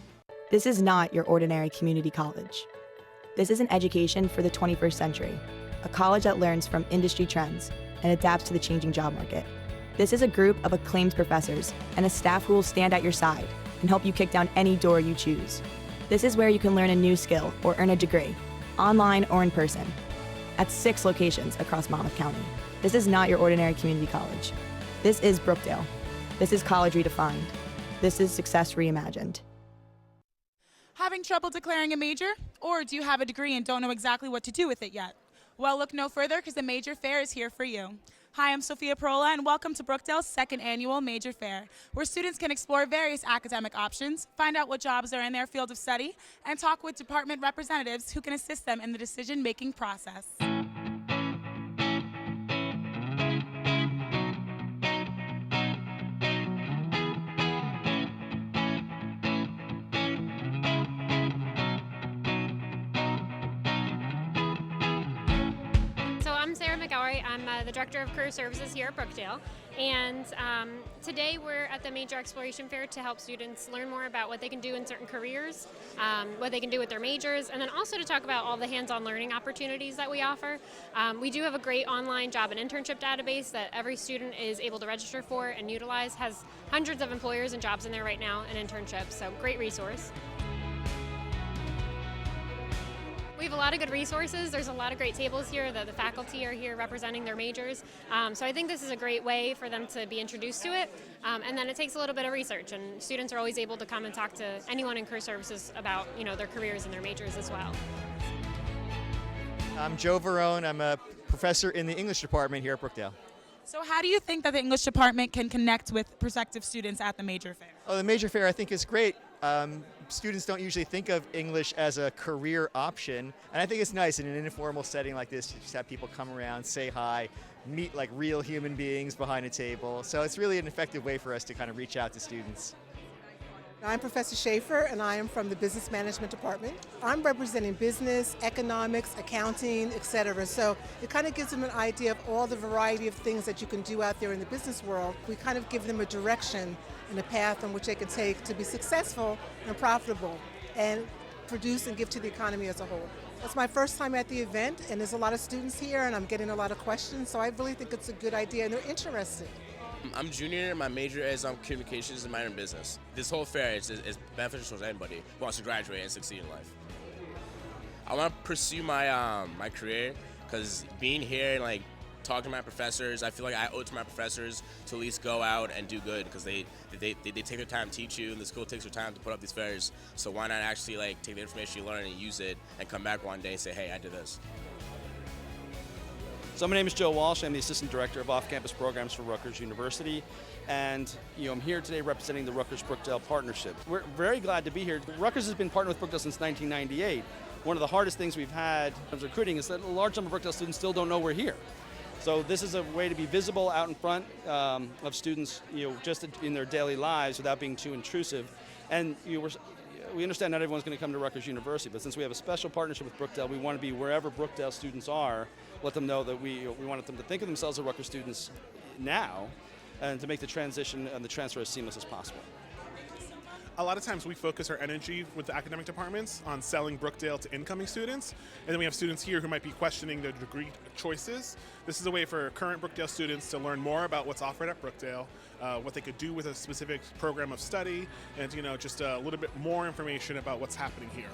This is not your ordinary community college. This is an education for the 21st century, a college that learns from industry trends and adapts to the changing job market. This is a group of acclaimed professors and a staff who will stand at your side and help you kick down any door you choose. This is where you can learn a new skill or earn a degree, online or in person, at 6 locations across Monmouth County. This is not your ordinary community college. This is Brookdale. This is College Redefined. This is Success Reimagined. Having trouble declaring a major? Or do you have a degree and don't know exactly what to do with it yet? Well, look no further, because the Major Fair is here for you. Hi, I'm Sophia Parola, and welcome to Brookdale's second annual Major Fair, where students can explore various academic options, find out what jobs are in their field of study, and talk with department representatives who can assist them in the decision-making process. McElroy. I'm the Director of Career Services here at Brookdale. And today we're at the Major Exploration Fair to help students learn more about what they can do in certain careers, what they can do with their majors, and then also to talk about all the hands-on learning opportunities that we offer. We do have a great online job and internship database that every student is able to register for and utilize. Has hundreds of employers and jobs in there right now and internships, so great resource. We have a lot of good resources. There's a lot of great tables here. The faculty are here representing their majors. So I think this is a great way for them to be introduced to it. And then it takes a little bit of research, and students are always able to come and talk to anyone in career services about their careers and their majors as well. I'm Joe Verone. I'm a professor in the English department here at Brookdale. So how do you think that the English department can connect with prospective students at the Major Fair? Oh, the Major Fair I think is great. Students don't usually think of English as a career option, and I think it's nice in an informal setting like this to just have people come around, say hi, meet like real human beings behind a table. So it's really an effective way for us to kind of reach out to students. I'm Professor Schaefer, and I am from the Business Management Department. I'm representing business, economics, accounting, etc. So it kind of gives them an idea of all the variety of things that you can do out there in the business world. We kind of give them a direction and a path in which they can take to be successful and profitable and produce and give to the economy as a whole. It's my first time at the event, and there's a lot of students here, and I'm getting a lot of questions, so I really think it's a good idea, and they're interested. I'm junior, my major is communications and minor in business. This whole fair is beneficial to anybody who wants to graduate and succeed in life. I want to pursue my my career, because being here and like talking to my professors, I feel like I owe it to my professors to at least go out and do good, because they take their time to teach you, and the school takes their time to put up these fairs. So why not actually like take the information you learn and use it and come back one day and say, hey, I did this. So my name is Joe Walsh. I'm the Assistant Director of Off-Campus Programs for Rutgers University, and I'm here today representing the Rutgers-Brookdale Partnership. We're very glad to be here. Rutgers has been partnered with Brookdale since 1998. One of the hardest things we've had in terms of recruiting is that a large number of Brookdale students still don't know we're here. So this is a way to be visible out in front of students, just in their daily lives without being too intrusive. And we understand not everyone's going to come to Rutgers University, but since we have a special partnership with Brookdale, we want to be wherever Brookdale students are, let them know that we want them to think of themselves as Rutgers students now, and to make the transition and the transfer as seamless as possible. A lot of times we focus our energy with the academic departments on selling Brookdale to incoming students, and then we have students here who might be questioning their degree choices. This is a way for current Brookdale students to learn more about what's offered at Brookdale, what they could do with a specific program of study, and just a little bit more information about what's happening here.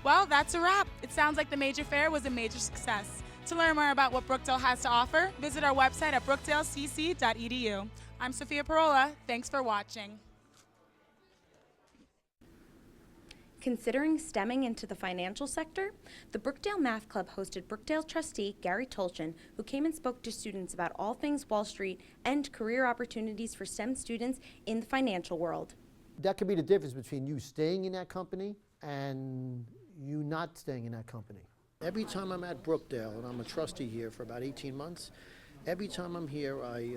Well, that's a wrap. It sounds like the Major Fair was a major success. To learn more about what Brookdale has to offer, visit our website at brookdalecc.edu. I'm Sophia Parola. Thanks for watching. Considering stemming into the financial sector, the Brookdale Math Club hosted Brookdale trustee Gary Tolchin, who came and spoke to students about all things Wall Street and career opportunities for STEM students in the financial world. That could be the difference between you staying in that company and you not staying in that company. Every time I'm at Brookdale, and I'm a trustee here for about 18 months, every time I'm here I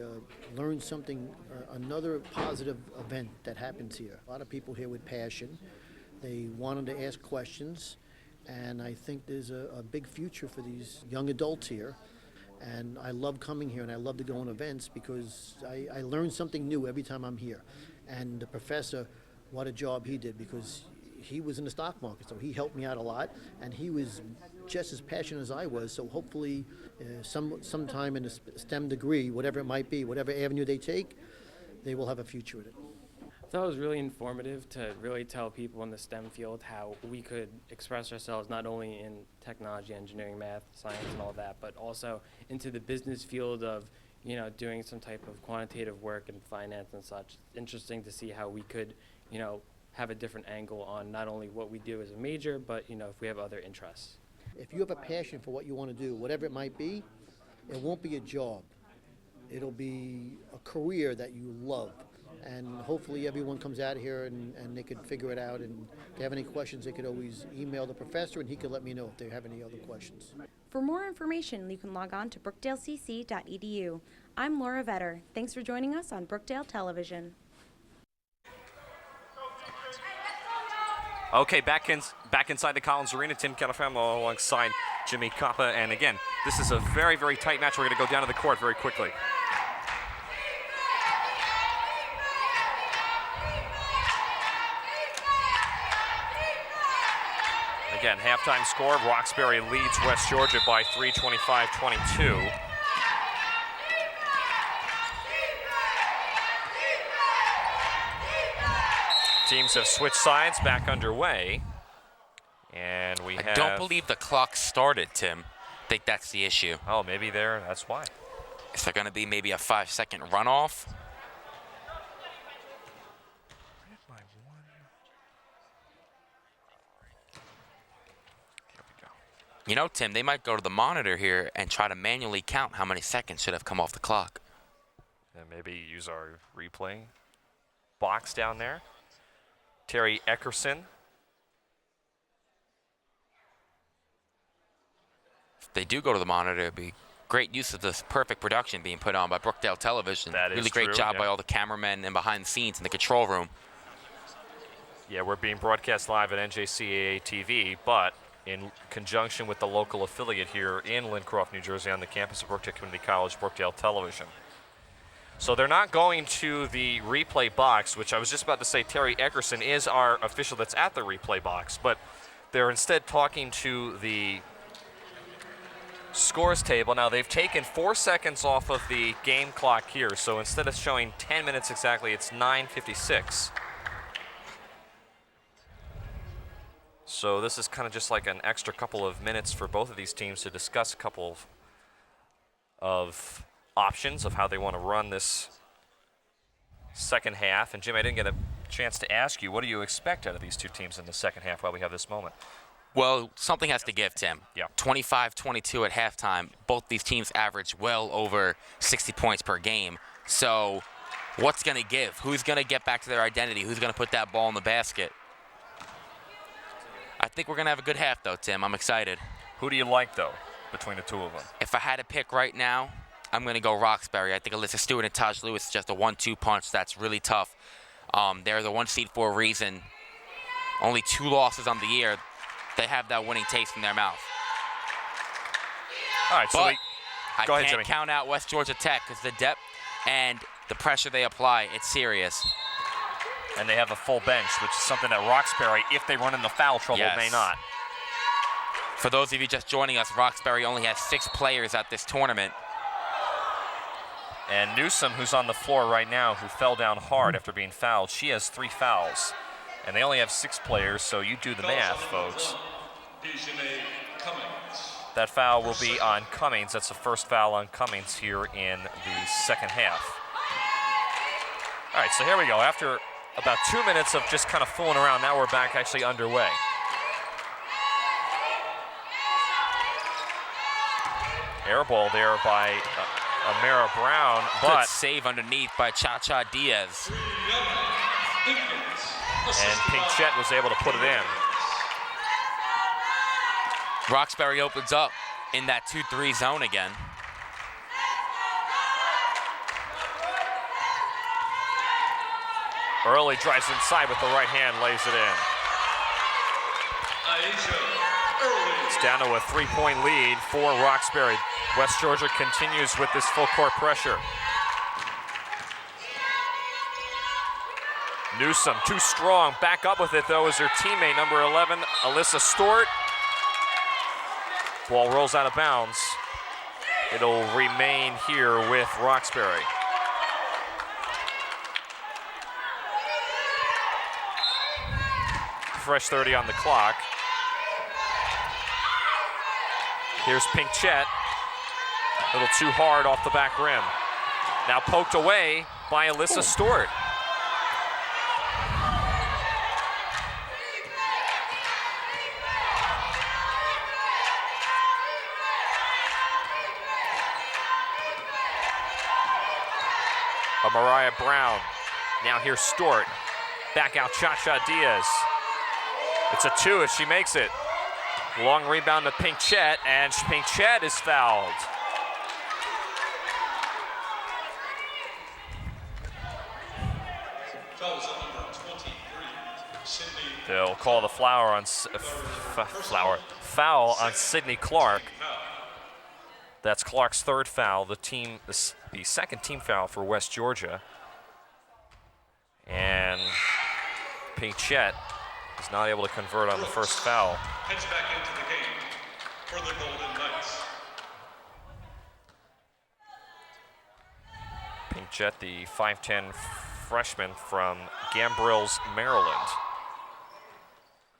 learn something, another positive event that happens here. A lot of people here with passion. They wanted to ask questions, and I think there's a big future for these young adults here. And I love coming here, and I love to go on events because I learn something new every time I'm here. And the professor, what a job he did, because he was in the stock market, so he helped me out a lot, and he was just as passionate as I was. So hopefully sometime in a STEM degree, whatever it might be, whatever avenue they take, they will have a future with it. I thought it was really informative to really tell people in the STEM field how we could express ourselves not only in technology, engineering, math, science, and all that, but also into the business field of, doing some type of quantitative work in finance and such. It's interesting to see how we could, have a different angle on not only what we do as a major, but, if we have other interests. If you have a passion for what you want to do, whatever it might be, it won't be a job. It'll be a career that you love. And hopefully everyone comes out here and they could figure it out. And if they have any questions, they could always email the professor, and he could let me know if they have any other questions. For more information, you can log on to brookdalecc.edu. I'm Laura Vetter. Thanks for joining us on Brookdale Television. Okay, back inside the Collins Arena, Tim Califano alongside Jimmy Kappa. And again, this is a very, very tight match. We're going to go down to the court very quickly. Again, halftime score, Ruxbury leads West Georgia by 3, 25-22. Teams have switched sides, back underway. And we have... I don't believe the clock started, Tim. I think that's the issue. Oh, maybe that's why. Is there going to be maybe a 5-second runoff? You know, Tim, they might go to the monitor here and try to manually count how many seconds should have come off the clock. And maybe use our replay box down there. Terry Eckerson. If they do go to the monitor, it'd be great use of this perfect production being put on by Brookdale Television. That is really great true, job yeah. by all the cameramen and behind the scenes in the control room. Yeah, we're being broadcast live at NJCAA TV, but in conjunction with the local affiliate here in Lincroft, New Jersey, on the campus of Brookdale Community College, Brookdale Television. So they're not going to the replay box, which I was just about to say Terry Eckerson is our official that's at the replay box, but they're instead talking to the scores table. Now, they've taken 4 seconds off of the game clock here, so instead of showing 10 minutes exactly, it's 9:56. So this is kind of just like an extra couple of minutes for both of these teams to discuss a couple of options of how they want to run this second half. And Jim, I didn't get a chance to ask you, what do you expect out of these two teams in the second half while we have this moment? Well, something has to give, Tim. Yeah. 25-22 at halftime. Both these teams average well over 60 points per game. So what's going to give? Who's going to get back to their identity? Who's going to put that ball in the basket? I think we're going to have a good half, though, Tim. I'm excited. Who do you like, though, between the two of them? If I had to pick right now, I'm going to go Ruxbury. I think Alyssa Stewart and Taj Lewis is just a 1-2 punch that's really tough. They're the 1 seed for a reason. Only 2 losses on the year. They have that winning taste in their mouth. All right, so but I can't Jimmy. count out West Georgia Tech because the depth and the pressure they apply, it's serious. And they have a full bench, which is something that Ruxbury, if they run into foul trouble, Yes. may not. For those of you just joining us, Ruxbury only has 6 players at this tournament. And Newsom, who's on the floor right now, who fell down hard after being fouled, she has 3 fouls. And they only have 6 players, so you do the math, folks. That foul will be on Cummings. That's the first foul on Cummings here in the second half. All right, so here we go. After about 2 minutes of just kind of fooling around, now we're back actually underway. Air ball there by Amara Brown, but good save underneath by Cha-Cha Diaz. And Pinkett was able to put it in. Ruxbury opens up in that 2-3 zone again. Early drives inside with the right hand, lays it in. It's down to a 3-point lead for Ruxbury. West Georgia continues with this full court pressure. Newsom, too strong. Back up with it, though, is her teammate, number 11, Alyssa Stewart. Ball rolls out of bounds. It'll remain here with Ruxbury. Fresh 30 on the clock. Here's Pinkett. A little too hard off the back rim. Now poked away by Alyssa Stewart. Mariah Brown. Now here's Stewart. Back out Cha-Cha Diaz. It's a 2 if she makes it. Long rebound to Pinkett, and Pinkett is fouled. Foul is on number 23, Cindy. They'll call the foul on foul on Sidney Clark. That's Clark's third foul, the second team foul for West Georgia. And Pinchette is not able to convert on the first foul. Heads back into the game for the Golden Knights. Pinchette, the 5'10" freshman from Gambrills, Maryland.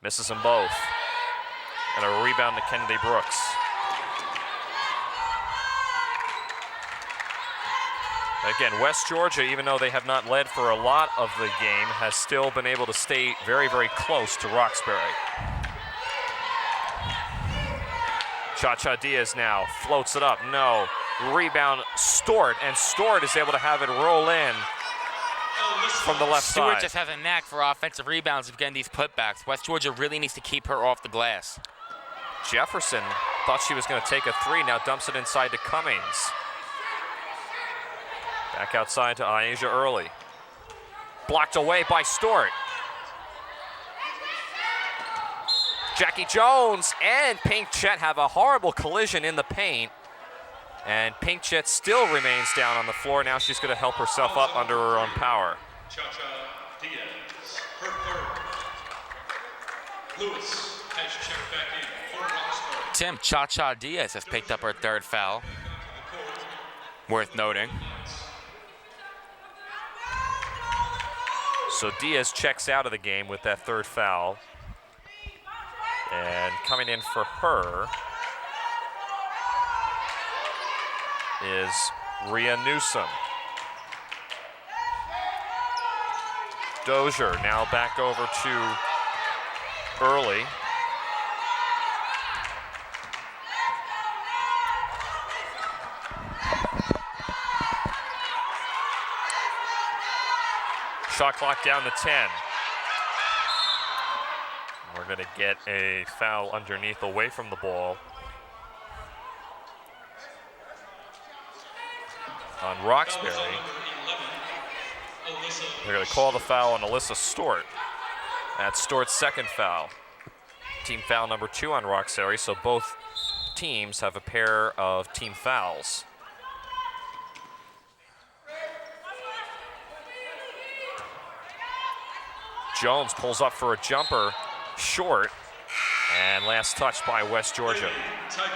Misses them both. And a rebound to Kennedy Brooks. Again, West Georgia, even though they have not led for a lot of the game, has still been able to stay very, very close to Ruxbury. Cha-Cha Diaz now floats it up. No. Rebound, Stewart, and Stewart is able to have it roll in from the left side. Stewart just has a knack for offensive rebounds of getting these putbacks. West Georgia really needs to keep her off the glass. Jefferson thought she was going to take a three, now dumps it inside to Cummings. Back outside to Asia Early. Blocked away by Stewart. Jackie Jones and Pinchette have a horrible collision in the paint. And Pinchette still remains down on the floor. Now she's going to help herself up under her own power. Cha-Cha Diaz, her third. Lewis has checked back in for Ruxbury. Tim, Cha-Cha Diaz has picked up her third foul. Worth noting. So Diaz checks out of the game with that third foul. And coming in for her is Rhea Newsom. Dozier now back over to Early. Shot clock down to 10. We're going to get a foul underneath away from the ball on Ruxbury. They're going to call the foul on Alyssa Stewart. That's Stewart's second foul. Team foul number 2 on Ruxbury, so both teams have a pair of team fouls. Jones pulls up for a jumper, short, and last touch by West Georgia. Tigers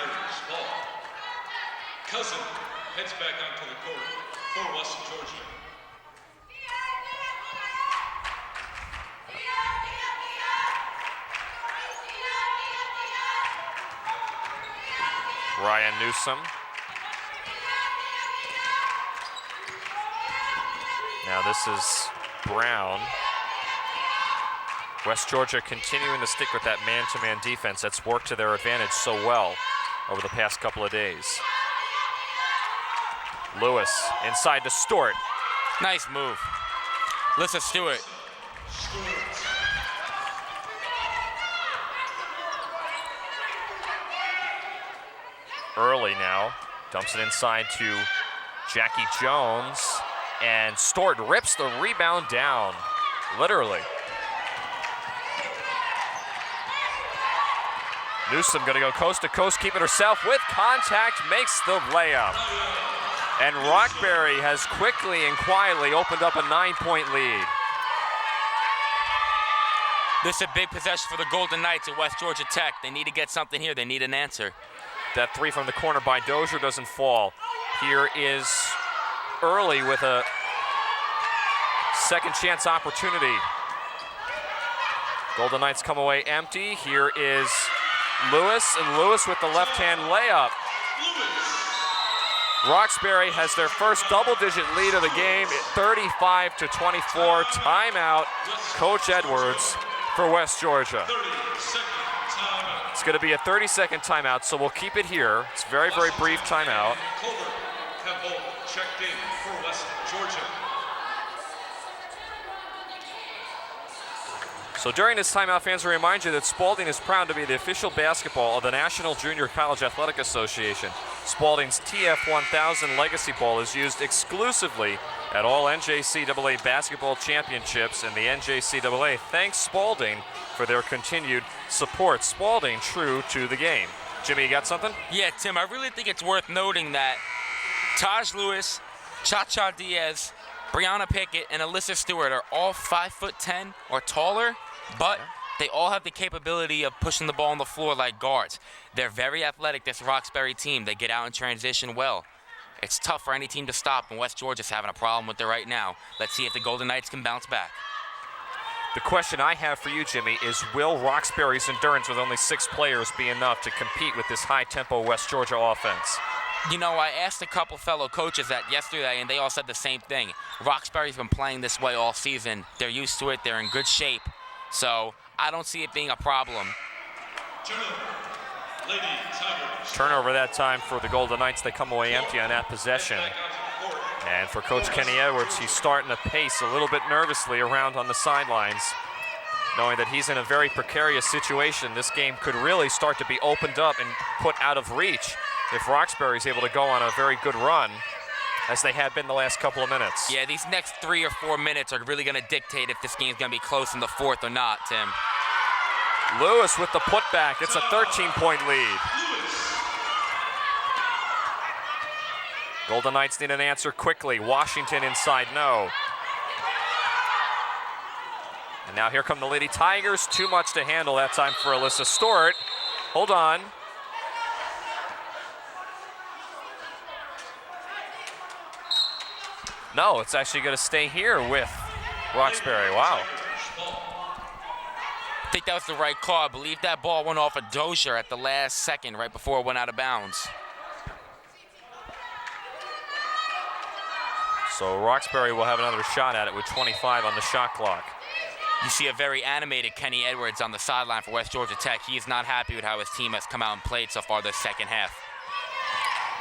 ball. Cousin heads back onto the court for West Georgia. Ryan Newsom. Now this is Brown. West Georgia continuing to stick with that man-to-man defense that's worked to their advantage so well over the past couple of days. Lewis inside to Stewart. Nice move. Alyssa Stewart. Early now, dumps it inside to Jackie Jones, and Stewart rips the rebound down, literally. Newsom gonna go coast to coast, keep it herself with contact, makes the layup. And Ruxbury has quickly and quietly opened up a 9-point lead. This is a big possession for the Golden Knights at West Georgia Tech. They need to get something here. They need an answer. That three from the corner by Dozier doesn't fall. Here is Early with a second chance opportunity. Golden Knights come away empty. Here is Lewis, and Lewis with the left-hand layup. Ruxbury has their first double-digit lead of the game at 35-24. Timeout, Coach Edwards for West Georgia. It's going to be a 30-second timeout, so we'll keep it here. It's a very, very brief timeout. Have both checked in for West Georgia. So during this timeout, fans, will remind you that Spalding is proud to be the official basketball of the National Junior College Athletic Association. Spalding's TF1000 Legacy Ball is used exclusively at all NJCAA basketball championships, and the NJCAA thanks Spalding for their continued support. Spalding true to the game. Jimmy, you got something? Yeah, Tim, I really think it's worth noting that Taj Lewis, Cha-Cha Diaz, Brianna Pickett, and Alyssa Stewart are all 5'10" or taller, but they all have the capability of pushing the ball on the floor like guards. They're very athletic, this Ruxbury team. They get out in transition well. It's tough for any team to stop, and West Georgia's having a problem with it right now. Let's see if the Golden Knights can bounce back. The question I have for you, Jimmy, is will Roxbury's endurance with only 6 players be enough to compete with this high-tempo West Georgia offense? You know, I asked a couple fellow coaches that yesterday, and they all said the same thing. Roxbury's been playing this way all season. They're used to it. They're in good shape. So I don't see it being a problem. Turnover that time for the Golden Knights. They come away empty on that possession. And for Coach Kenny Edwards, he's starting to pace a little bit nervously around on the sidelines, knowing that he's in a very precarious situation. This game could really start to be opened up and put out of reach if Roxbury is able to go on a very good run, as they have been the last couple of minutes. Yeah, these next 3 or 4 minutes are really going to dictate if this game's going to be close in the fourth or not, Tim. Lewis with the putback. It's a 13-point lead. Golden Knights need an answer quickly. Washington inside, no. And now here come the Lady Tigers. Too much to handle that time for Alyssa Stewart. Hold on. No, it's actually going to stay here with Roxbury. Wow. I think that was the right call. I believe that ball went off a Dozier at the last second, right before it went out of bounds. So Roxbury will have another shot at it with 25 on the shot clock. You see a very animated Kenny Edwards on the sideline for West Georgia Tech. He is not happy with how his team has come out and played so far this second half.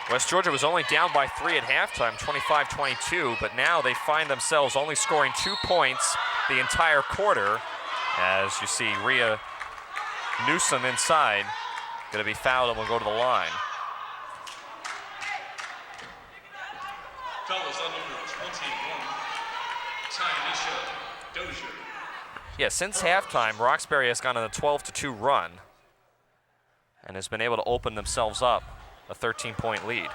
West Georgia was only down by 3 at halftime, 25-22, but now they find themselves only scoring 2 points the entire quarter, as you see Rhea Newsom inside, going to be fouled and will go to the line. Fellas on number 21, Tynisha Dozier. Yeah, since halftime, Roxbury has gone on a 12-2 run and has been able to open themselves up a 13-point lead.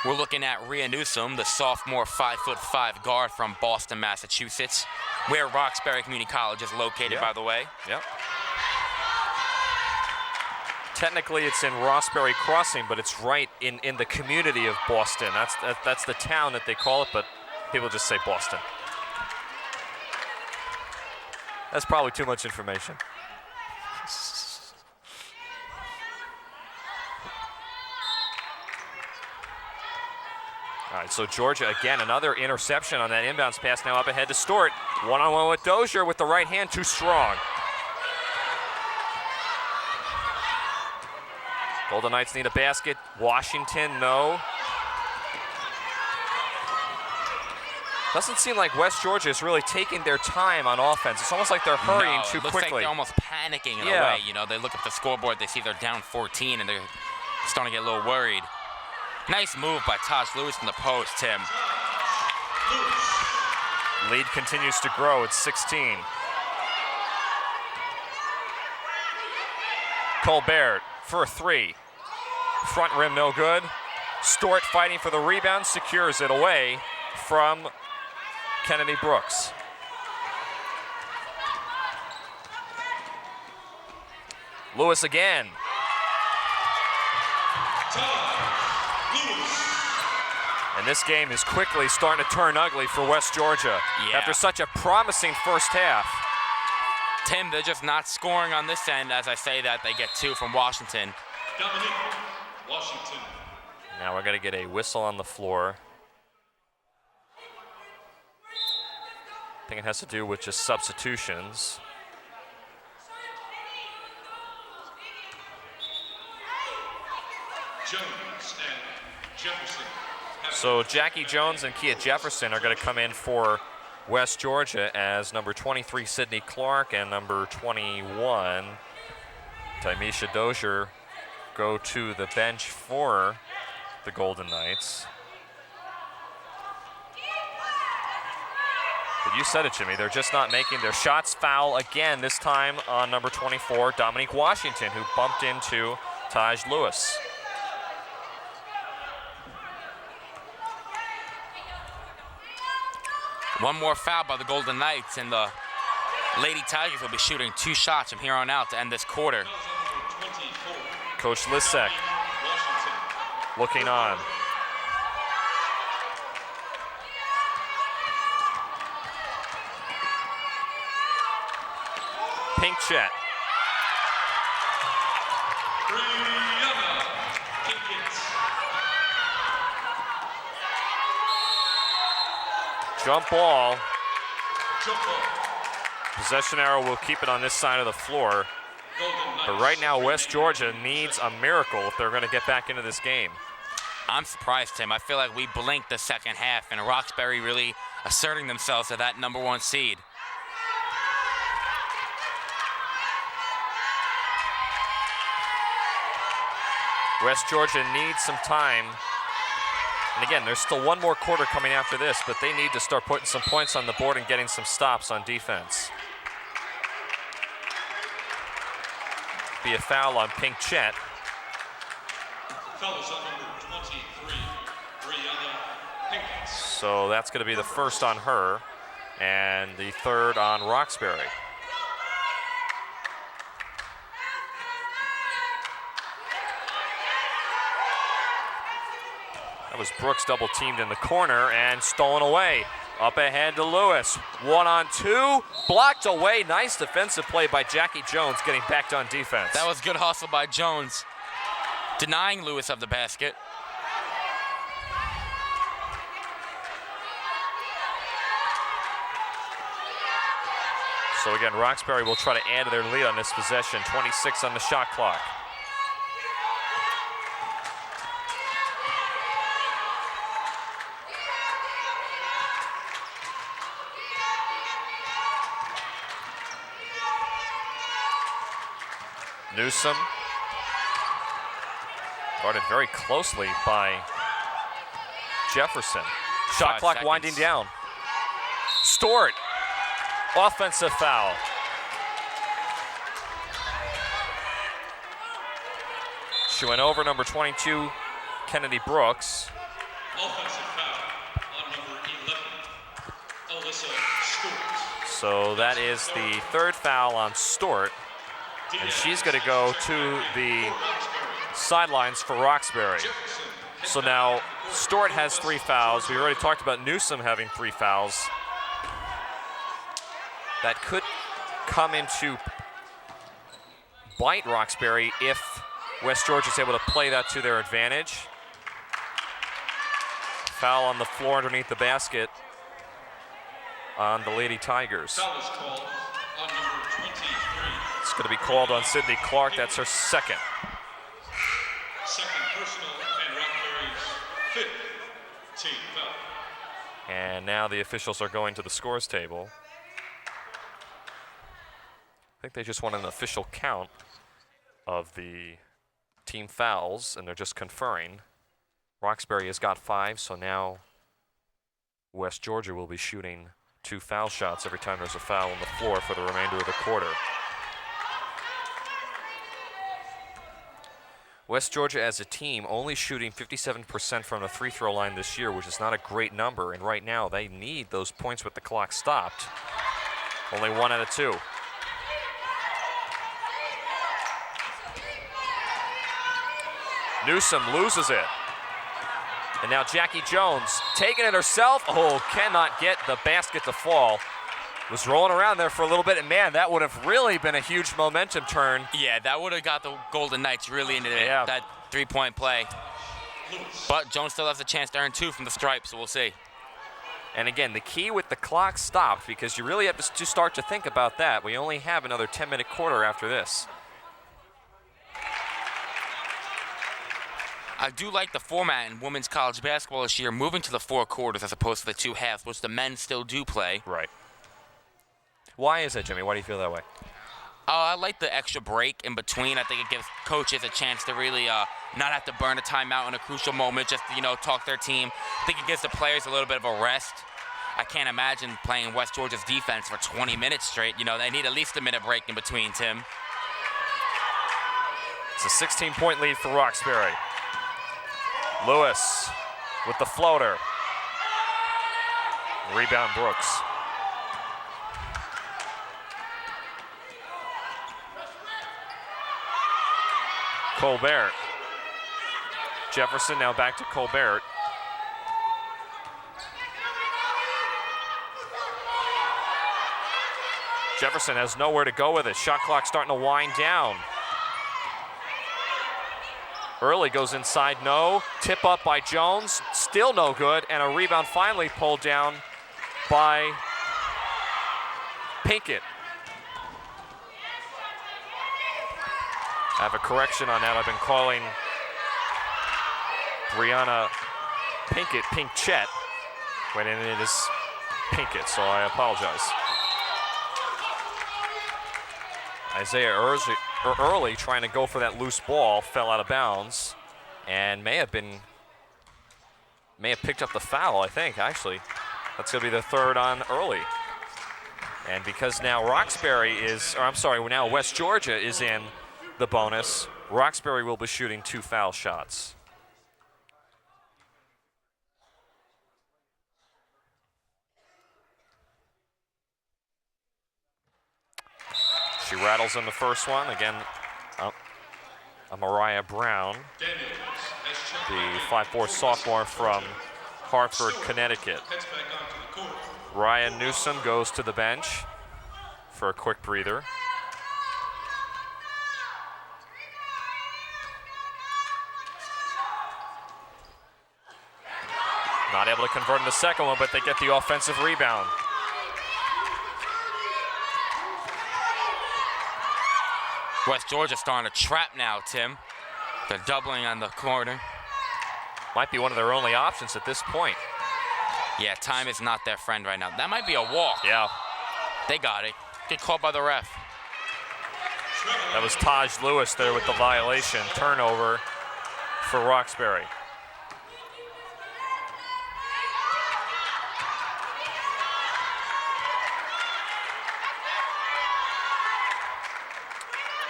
We're looking at Rhea Newsom, the sophomore 5'5" guard from Boston, Massachusetts, where Roxbury Community College is located, by the way. Yep. Technically, it's in Roxbury Crossing, but it's right in the community of Boston. That's the town that they call it, but people just say Boston. That's probably too much information. All right, so Georgia, again, another interception on that inbounds pass, now up ahead to Stewart. One-on-one with Dozier with the right hand, too strong. Golden Knights need a basket. Washington, no. Doesn't seem like West Georgia is really taking their time on offense. It's almost like they're hurrying too quickly. Looks like they're almost panicking in a way. You know, they look at the scoreboard, they see they're down 14, and they're starting to get a little worried. Nice move by Taj Lewis in the post, Tim. Lead continues to grow. It's 16. Colbert for a 3. Front rim, no good. Stewart fighting for the rebound, secures it away from Kennedy Brooks. Lewis again. And this game is quickly starting to turn ugly for West Georgia after such a promising first half. Tim, they're just not scoring on this end. As I say that, they get 2 from Washington. Dominic Washington. Now we're going to get a whistle on the floor. I think it has to do with just substitutions. Jones and Jefferson. So Jackie Jones and Kia Jefferson are going to come in for West Georgia as number 23 Sydney Clark and number 21 Tymisha Dozier go to the bench for the Golden Knights. But you said it, Jimmy, they're just not making their shots. Foul again, this time on number 24, Dominique Washington, who bumped into Taj Lewis. One more foul by the Golden Knights, and the Lady Tigers will be shooting 2 shots from here on out to end this quarter. Coach Lisek looking on. Pink Chet. Jump ball. Possession arrow will keep it on this side of the floor. But right now, West Georgia needs a miracle if they're going to get back into this game. I'm surprised, Tim. I feel like we blinked the second half, and Ruxbury really asserting themselves as that number 1 seed. West Georgia needs some time. And again, there's still one more quarter coming after this, but they need to start putting some points on the board and getting some stops on defense. Be a foul on Pink Chet. Foul is on number 23, Brianna Pinkett. So that's going to be the first on her and the third on Ruxbury. That was Brooks double teamed in the corner and stolen away. Up ahead to Lewis. 1-on-2, blocked away. Nice defensive play by Jackie Jones getting back on defense. That was good hustle by Jones, denying Lewis of the basket. So again, Ruxbury will try to add to their lead on this possession. 26 on the shot clock. Newsom, guarded very closely by Jefferson. Shot 5 clock seconds. winding down. Stewart, offensive foul. She went over number 22, Kennedy Brooks. Offensive foul on number 11, Alyssa Stewart. So that is the third foul on Stewart. And she's going to go to the sidelines for Ruxbury. So now Stewart has 3 fouls. We already talked about Newsom having 3 fouls. That could come into bite Ruxbury if West Georgia is able to play that to their advantage. Foul on the floor underneath the basket on the Lady Tigers. Foul is called on number 23. It's going to be called on Sydney Clark. That's her second. Second personal and Ruxbury's 5th team foul. And now the officials are going to the scores table. I think they just want an official count of the team fouls, and they're just conferring. Ruxbury has got 5, so now West Georgia will be shooting 2 foul shots every time there's a foul on the floor for the remainder of the quarter. West Georgia as a team only shooting 57% from the free throw line this year, which is not a great number, and right now they need those points with the clock stopped. Only 1 out of 2. Newsom loses it. And now Jackie Jones taking it herself. Oh, cannot get the basket to fall. Was rolling around there for a little bit, and man, that would have really been a huge momentum turn. Yeah, that would have got the Golden Knights really into that 3-point play. But Jones still has a chance to earn 2 from the stripe, so we'll see. And again, the key with the clock stopped, because you really have to start to think about that. We only have another 10-minute quarter after this. I do like the format in women's college basketball this year, moving to the 4 quarters as opposed to the 2 halves, which the men still do play. Right. Why is that, Jimmy? Why do you feel that way? I like the extra break in between. I think it gives coaches a chance to really not have to burn a timeout in a crucial moment, just to, talk their team. I think it gives the players a little bit of a rest. I can't imagine playing West Georgia's defense for 20 minutes straight. They need at least a minute break in between, Tim. It's a 16-point lead for Ruxbury. Lewis with the floater. Rebound Brooks. Colbert. Jefferson now back to Colbert. Jefferson has nowhere to go with it. Shot clock starting to wind down. Early goes inside, no. Tip up by Jones, still no good, and a rebound finally pulled down by Pinkett. I have a correction on that. I've been calling Brianna Pinkett Pinkett when it is Pinkett, so I apologize. Isaiah Early trying to go for that loose ball, fell out of bounds, and may have picked up the foul, I think, actually. That's going to be the third on Early. And because now now West Georgia is in the bonus, Ruxbury will be shooting 2 foul shots. She rattles in the first one. Again, Mariah Brown, the 5'4" sophomore from Hartford, Connecticut. Ryan Newsom goes to the bench for a quick breather. Not able to convert in the second one, but they get the offensive rebound. West Georgia starting to trap now, Tim. They're doubling on the corner. Might be one of their only options at this point. Yeah, time is not their friend right now. That might be a walk. Yeah. They got it. Get caught by the ref. That was Taj Lewis there with the violation. Turnover for Ruxbury.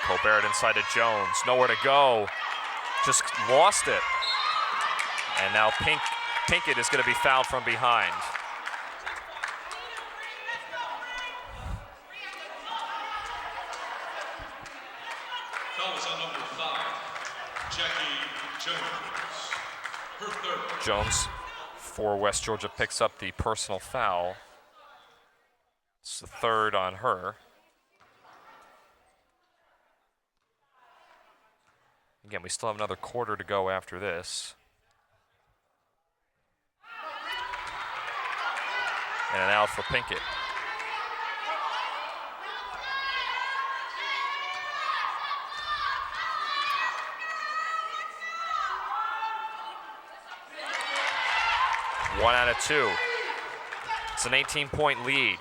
Colbert inside to Jones. Nowhere to go. Just lost it. And now Pinkett is going to be fouled from behind. Foul is on number 5, Jackie Jones. Her third. Jones for West Georgia picks up the personal foul. It's the third on her. Again, we still have another quarter to go after this. And an out for Pinkett. One out of 2. It's an 18-point lead.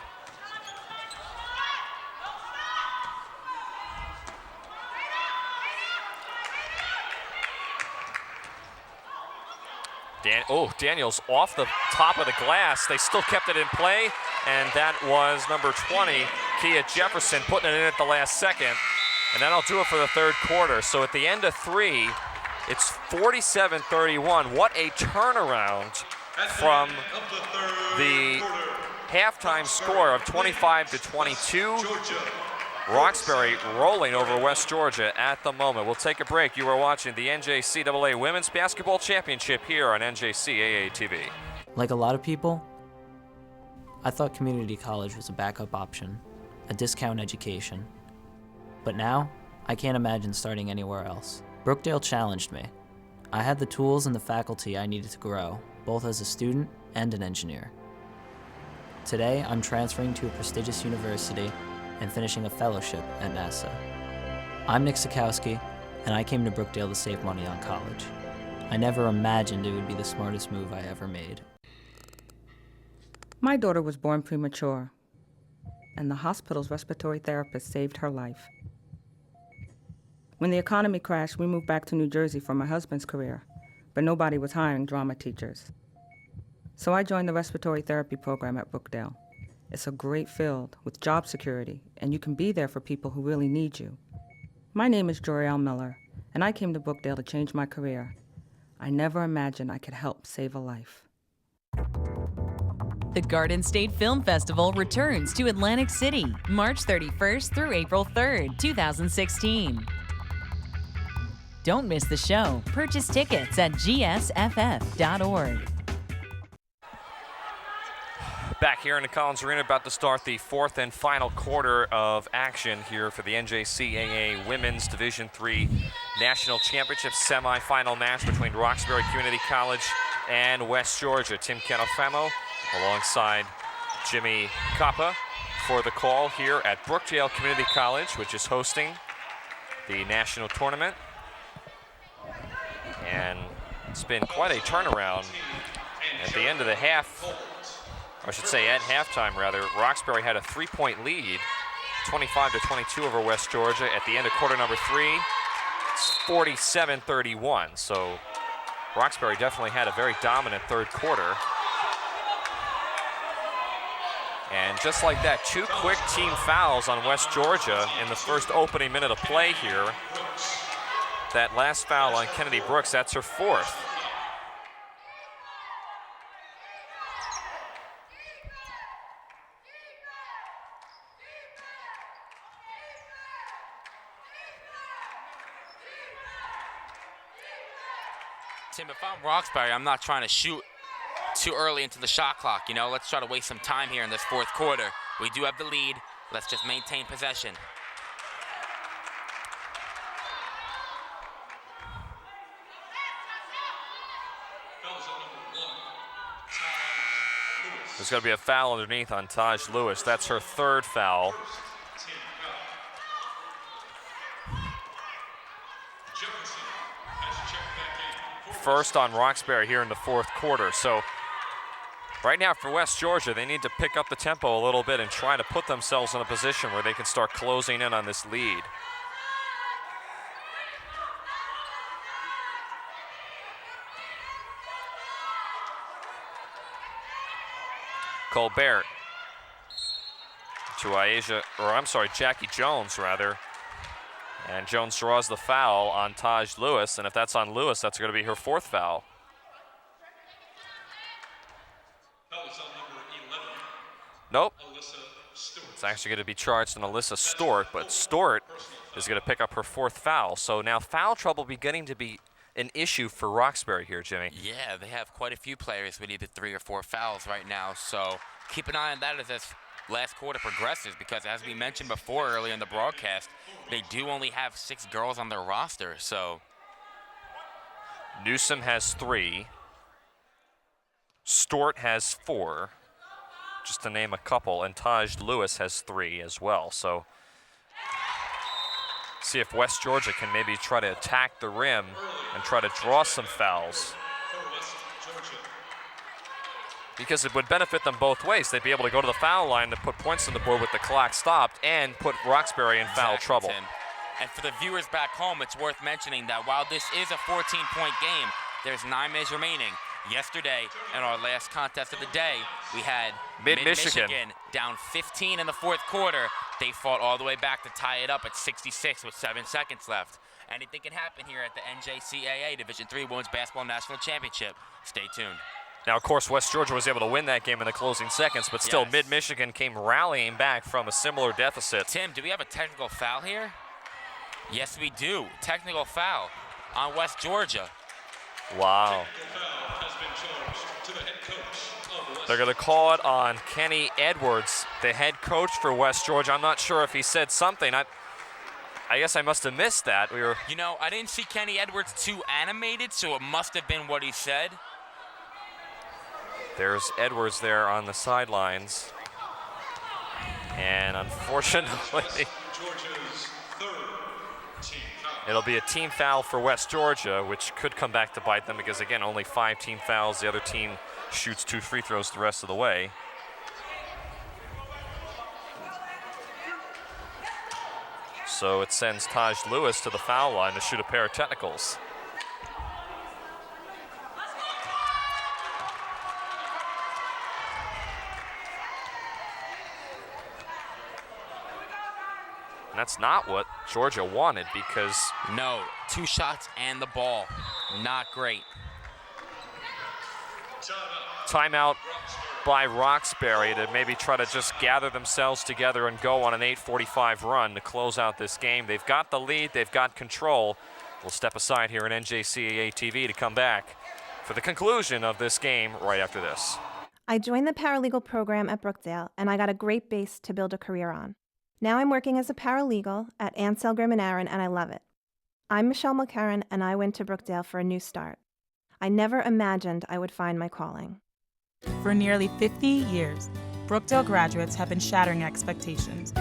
Daniels off the top of the glass. They still kept it in play, and that was number 20, Kia Jefferson, putting it in at the last second. And that'll do it for the third quarter. So at the end of 3, it's 47-31. What a turnaround from the halftime score of 25-22. Roxbury rolling over West Georgia at the moment. We'll take a break. You are watching the NJCAA Women's Basketball Championship here on NJCAA TV. Like a lot of people, I thought community college was a backup option, a discount education. But now, I can't imagine starting anywhere else. Brookdale challenged me. I had the tools and the faculty I needed to grow, both as a student and an engineer. Today, I'm transferring to a prestigious university and finishing a fellowship at NASA. I'm Nick Sikowski, and I came to Brookdale to save money on college. I never imagined it would be the smartest move I ever made. My daughter was born premature, and the hospital's respiratory therapist saved her life. When the economy crashed, we moved back to New Jersey for my husband's career, but nobody was hiring drama teachers. So I joined the respiratory therapy program at Brookdale. It's a great field with job security, and you can be there for people who really need you. My name is Joriel Miller, and I came to Brookdale to change my career. I never imagined I could help save a life. The Garden State Film Festival returns to Atlantic City, March 31st through April 3rd, 2016. Don't miss the show. Purchase tickets at gsff.org. Back here in the Collins Arena, about to start the fourth and final quarter of action here for the NJCAA Women's Division III National Championship semifinal match between Ruxbury Community College and West Georgia. Tim Canofamo alongside Jimmy Coppa for the call here at Brookdale Community College, which is hosting the national tournament. And it's been quite a turnaround. At the end of the half, I should say at halftime rather, Ruxbury had a 3-point lead, 25-22 over West Georgia. At the end of quarter number 3, it's 47-31. So Ruxbury definitely had a very dominant third quarter. And just like that, 2 quick team fouls on West Georgia in the first opening minute of play here. That last foul on Kennedy Brooks, that's her 4th. Tim, if I'm Ruxbury, I'm not trying to shoot too early into the shot clock. You know, let's try to waste some time here in this fourth quarter. We do have the lead. Let's just maintain possession. There's going to be a foul underneath on Taj Lewis. That's her 3rd foul. First on Ruxbury here in the fourth quarter. So right now for West Georgia, they need to pick up the tempo a little bit and try to put themselves in a position where they can start closing in on this lead. Colbert to Jackie Jones rather. And Jones draws the foul on Taj Lewis, and if that's on Lewis, that's going to be her 4th foul. Nope. It's actually going to be charged on Alyssa Stort, but Stort is going to pick up her 4th foul. So now foul trouble beginning to be an issue for Ruxbury here, Jimmy. Yeah, they have quite a few players with either 3 or 4 fouls right now, so keep an eye on that as this last quarter progresses, because as we mentioned before earlier in the broadcast, they do only have 6 girls on their roster. So Newsom has 3. Stort has 4, just to name a couple, and Taj Lewis has 3 as well. So see if West Georgia can maybe try to attack the rim and try to draw some fouls, because it would benefit them both ways. They'd be able to go to the foul line to put points on the board with the clock stopped and put Ruxbury in foul trouble. Tim. And for the viewers back home, it's worth mentioning that while this is a 14-point game, there's 9 minutes remaining. Yesterday, in our last contest of the day, we had Mid-Michigan down 15 in the fourth quarter. They fought all the way back to tie it up at 66 with 7 seconds left. Anything can happen here at the NJCAA Division III Women's Basketball National Championship. Stay tuned. Now, of course, West Georgia was able to win that game in the closing seconds, but still Mid-Michigan came rallying back from a similar deficit. Tim, do we have a technical foul here? Yes, we do. Technical foul on West Georgia. Wow. They're going to call it on Kenny Edwards, the head coach for West Georgia. I'm not sure if he said something. I guess I must have missed that. You know, I didn't see Kenny Edwards too animated, so it must have been what he said. There's Edwards there on the sidelines. And unfortunately, It'll be a team foul for West Georgia, which could come back to bite them because, again, only 5 team fouls. The other team shoots 2 free throws the rest of the way. So it sends Taj Lewis to the foul line to shoot a pair of technicals. And that's not what Georgia wanted because... No, 2 shots and the ball. Not great. Timeout by Ruxbury to maybe try to just gather themselves together and go on an 8:45 run to close out this game. They've got the lead, they've got control. We'll step aside here in NJCAA TV to come back for the conclusion of this game right after this. I joined the paralegal program at Brookdale, and I got a great base to build a career on. Now I'm working as a paralegal at Ansel Grimm & Aaron, and I love it. I'm Michelle McCarran, and I went to Brookdale for a new start. I never imagined I would find my calling. For nearly 50 years, Brookdale graduates have been shattering expectations.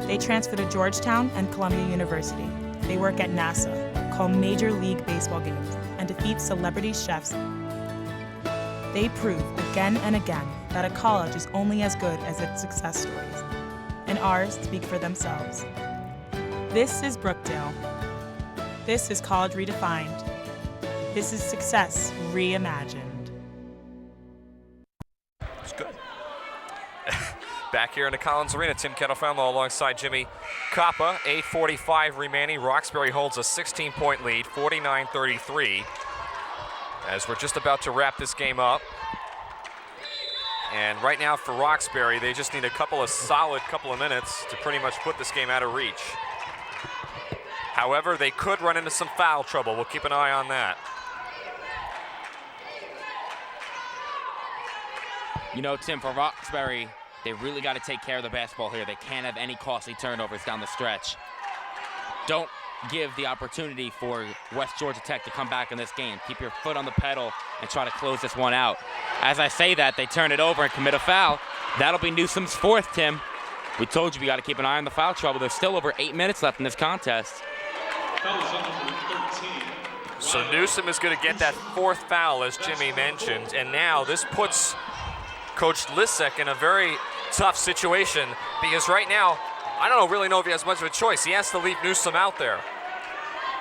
They transfer to Georgetown and Columbia University. They work at NASA, call Major League Baseball games, and defeat celebrity chefs. They prove again and again that a college is only as good as its success stories, and ours speak for themselves. This is Brookdale. This is College Redefined. This is success reimagined. It's good. Back here in the Collins Arena, Tim Kettlefamo alongside Jimmy Kappa. 8:45 remaining. Ruxbury holds a 16-point lead, 49-33. As we're just about to wrap this game up. And right now for Ruxbury, they just need a solid couple of minutes to pretty much put this game out of reach. However, they could run into some foul trouble. We'll keep an eye on that. You know, Tim, for Ruxbury, they really got to take care of the basketball here. They can't have any costly turnovers down the stretch. Don't give the opportunity for West Georgia Tech to come back in this game. Keep your foot on the pedal and try to close this one out. As I say that, they turn it over and commit a foul. That'll be Newsome's 4th, Tim. We told you we got to keep an eye on the foul trouble. There's still over 8 minutes left in this contest. So Newsome is going to get that 4th foul, as Jimmy mentioned, and now this puts Coach Lisek in a very tough situation because right now, I don't really know if he has much of a choice. He has to leave Newsome out there.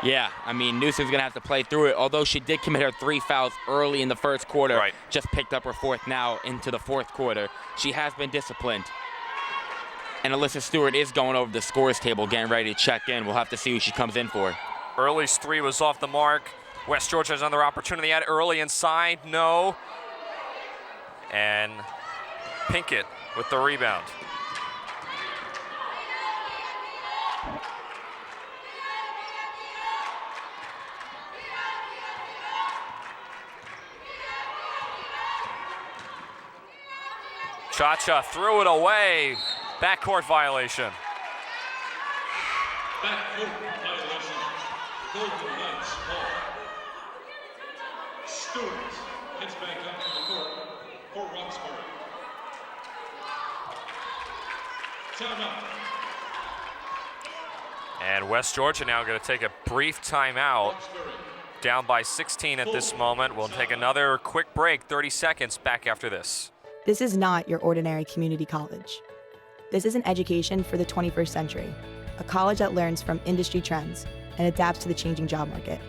Yeah, I mean, Newsome's going to have to play through it, although she did commit her 3 fouls early in the first quarter. Right. Just picked up her 4th now into the 4th quarter. She has been disciplined. And Alyssa Stewart is going over the scores table, getting ready to check in. We'll have to see who she comes in for. Early's 3 was off the mark. West Georgia has another opportunity at early inside. No. And Pinkett with the rebound. Cha-Cha threw it away. Backcourt violation. Backcourt violation. Golden Knights ball. Stewart gets back up to the court for Ruxbury. Timeout. And West Georgia now going to take a brief timeout. Down by 16 at this moment. We'll take another quick break, 30 seconds, back after this. This is not your ordinary community college. This is an education for the 21st century, a college that learns from industry trends and adapts to the changing job market.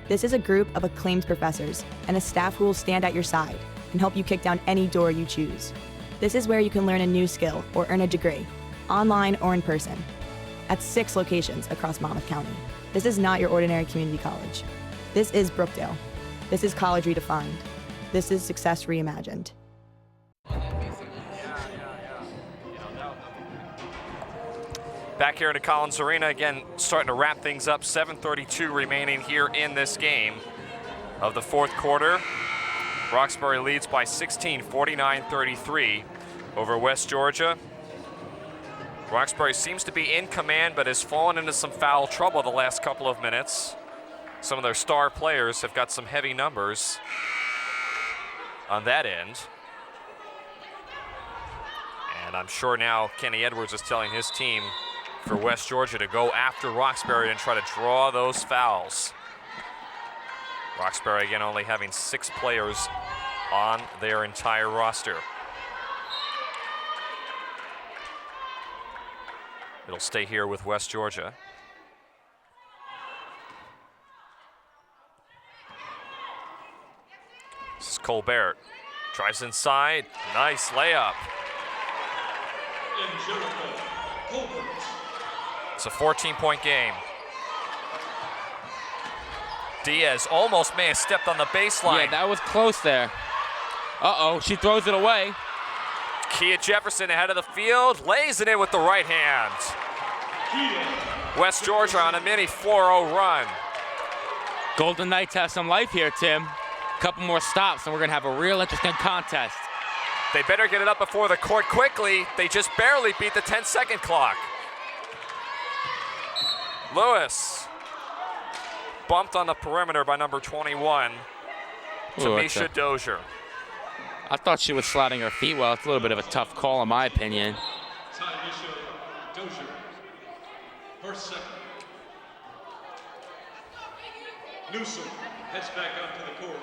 This is a group of acclaimed professors and a staff who will stand at your side and help you kick down any door you choose. This is where you can learn a new skill or earn a degree, online or in person, at 6 locations across Monmouth County. This is not your ordinary community college. This is Brookdale. This is College Redefined. This is Success Reimagined. Back here at the Collins Arena, again, starting to wrap things up. 7:32 remaining here in this game of the 4th quarter. Ruxbury leads by 16, 49-33 over West Georgia. Ruxbury seems to be in command, but has fallen into some foul trouble the last couple of minutes. Some of their star players have got some heavy numbers on that end. And I'm sure now Kenny Edwards is telling his team for West Georgia to go after Ruxbury and try to draw those fouls. Ruxbury again only having 6 players on their entire roster. It'll stay here with West Georgia. This is Colbert. Drives inside. Nice layup. It's a 14-point game. Diaz almost may have stepped on the baseline. Yeah, that was close there. Uh-oh, she throws it away. Kia Jefferson ahead of the field, lays it in with the right hand. West Georgia on a mini 4-0 run. Golden Knights have some life here, Tim. Couple more stops and we're gonna have a real interesting contest. They better get it up before the court quickly. They just barely beat the 10-second clock. Lewis bumped on the perimeter by number 21, Tamisha Dozier. I thought she was sliding her feet well. It's a little bit of a tough call in my opinion. Tamisha Dozier, her second. Newsom heads back onto the court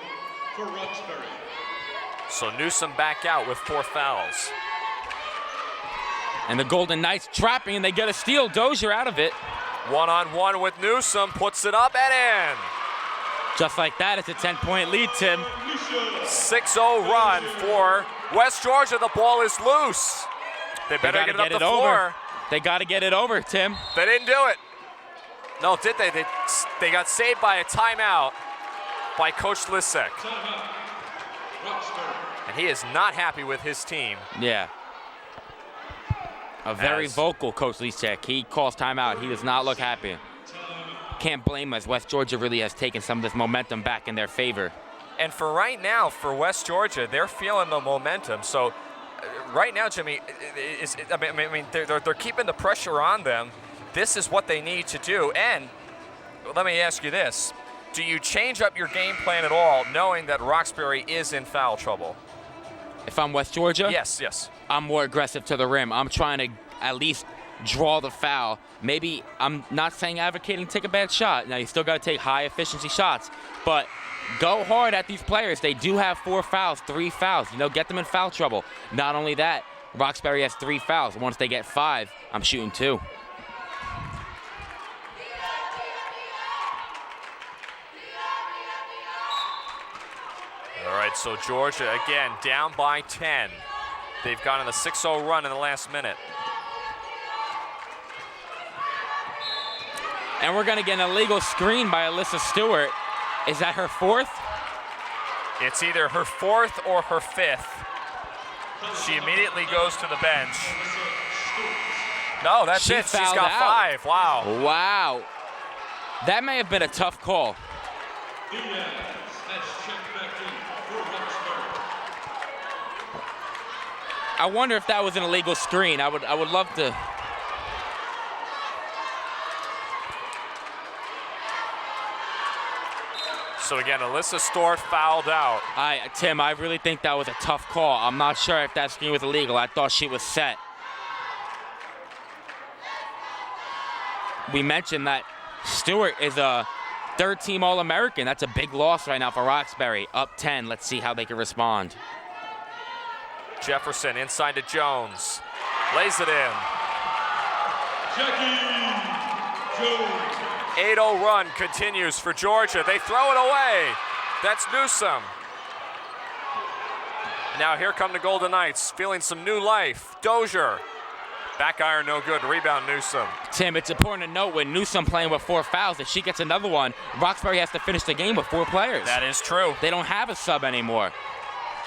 for Ruxbury. So Newsom back out with 4 fouls. And the Golden Knights trapping and they get a steal. Dozier out of it. One-on-one with Newsom, puts it up and in. Just like that, it's a 10-point lead, Tim. 6-0 run for West Georgia. The ball is loose. They better get it up the floor. They got to get it over, Tim. They didn't do it. No, did they? They got saved by a timeout by Coach Lisek. And he is not happy with his team. Yeah. A very vocal Coach Lisek. He calls timeout. He does not look happy. Can't blame us. West Georgia really has taken some of this momentum back in their favor. And for right now, for West Georgia, they're feeling the momentum. So right now, Jimmy, they're keeping the pressure on them. This is what they need to do. And let me ask you this. Do you change up your game plan at all, knowing that Ruxbury is in foul trouble? If I'm West Georgia? Yes. I'm more aggressive to the rim. I'm trying to at least draw the foul. Maybe I'm not saying advocating take a bad shot. Now, you still got to take high efficiency shots. But go hard at these players. They do have 4 fouls, 3 fouls. Get them in foul trouble. Not only that, Ruxbury has 3 fouls. Once they get 5, I'm shooting 2. All right, so Georgia, again, down by 10. They've gone on a 6-0 run in the last minute. And we're going to get an illegal screen by Alyssa Stewart. Is that her 4th? It's either her 4th or her 5th. She immediately goes to the bench. No, that's it. She's got 5. Wow. Wow. That may have been a tough call. I wonder if that was an illegal screen. I would love to. So again, Alyssa Stewart fouled out. Tim, I really think that was a tough call. I'm not sure if that screen was illegal. I thought she was set. We mentioned that Stewart is a 3rd-team All-American. That's a big loss right now for Ruxbury. Up 10. Let's see how they can respond. Jefferson inside to Jones. Lays it in. Jackie Jones. 8-0 run continues for Georgia. They throw it away. That's Newsom. Now here come the Golden Knights, feeling some new life. Dozier. Back iron, no good. Rebound, Newsom. Tim, it's important to note when Newsom playing with 4 fouls, if she gets another one, Ruxbury has to finish the game with 4 players. That is true. They don't have a sub anymore.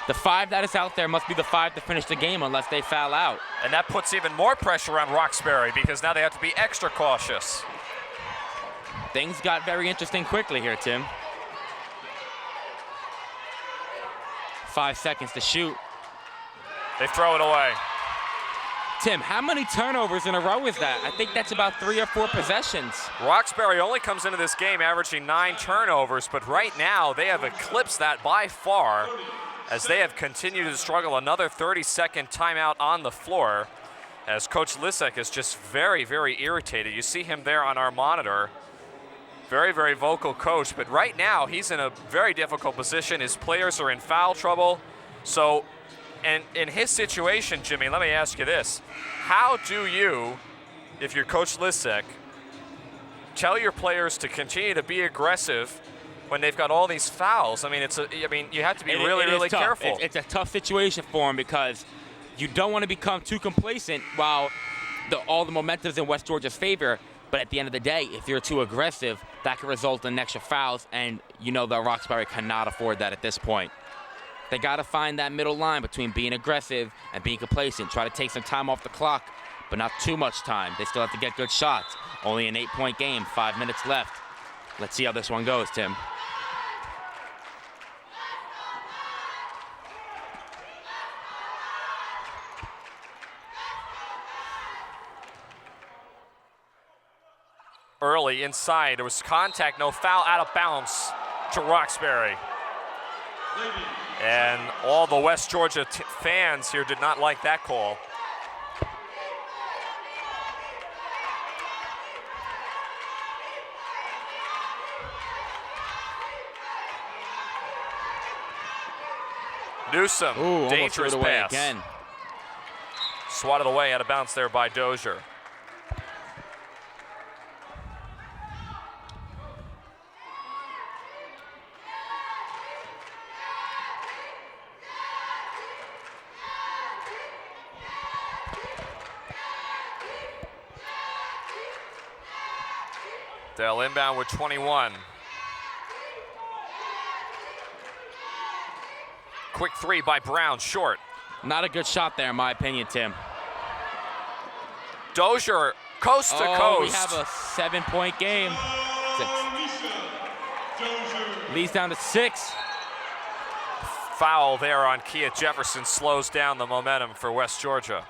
The 5 that is out there must be the 5 to finish the game unless they foul out. And that puts even more pressure on Ruxbury because now they have to be extra cautious. Things got very interesting quickly here, Tim. 5 seconds to shoot. They throw it away. Tim, how many turnovers in a row is that? I think that's about 3 or 4 possessions. Roxbury only comes into this game averaging 9 turnovers, but right now they have eclipsed that by far as they have continued to struggle. Another 30-second timeout on the floor. as Coach Lisek is just very, very irritated. You see him there on our monitor. Very, very vocal coach, but right now he's in a very difficult position. His players are in foul trouble. So, and in his situation, Jimmy, let me ask you this. How do you, if you're Coach Lisek, tell your players to continue to be aggressive when they've got all these fouls? I mean, you have to be really tough. careful. It's a tough situation for him because you don't want to become too complacent while all the momentum's in West Georgia's favor. But at the end of the day, if you're too aggressive, that can result in extra fouls, and you know that Ruxbury cannot afford that at this point. They got to find that middle line between being aggressive and being complacent. Try to take some time off the clock, but not too much time. They still have to get good shots. Only an 8-point game, 5 minutes left. Let's see how this one goes, Tim. Early inside, there was contact, no foul, out of bounds to Ruxbury. And all the West Georgia fans here did not like that call. Newsom, dangerous pass. Again. Swatted away, out of bounds there by Dozier. They'll inbound with 21. Quick three by Brown, short. Not a good shot there, in my opinion, Tim. Dozier, coast to coast. We have a 7-point game. Leads down to 6. Foul there on Kia Jefferson slows down the momentum for West Georgia.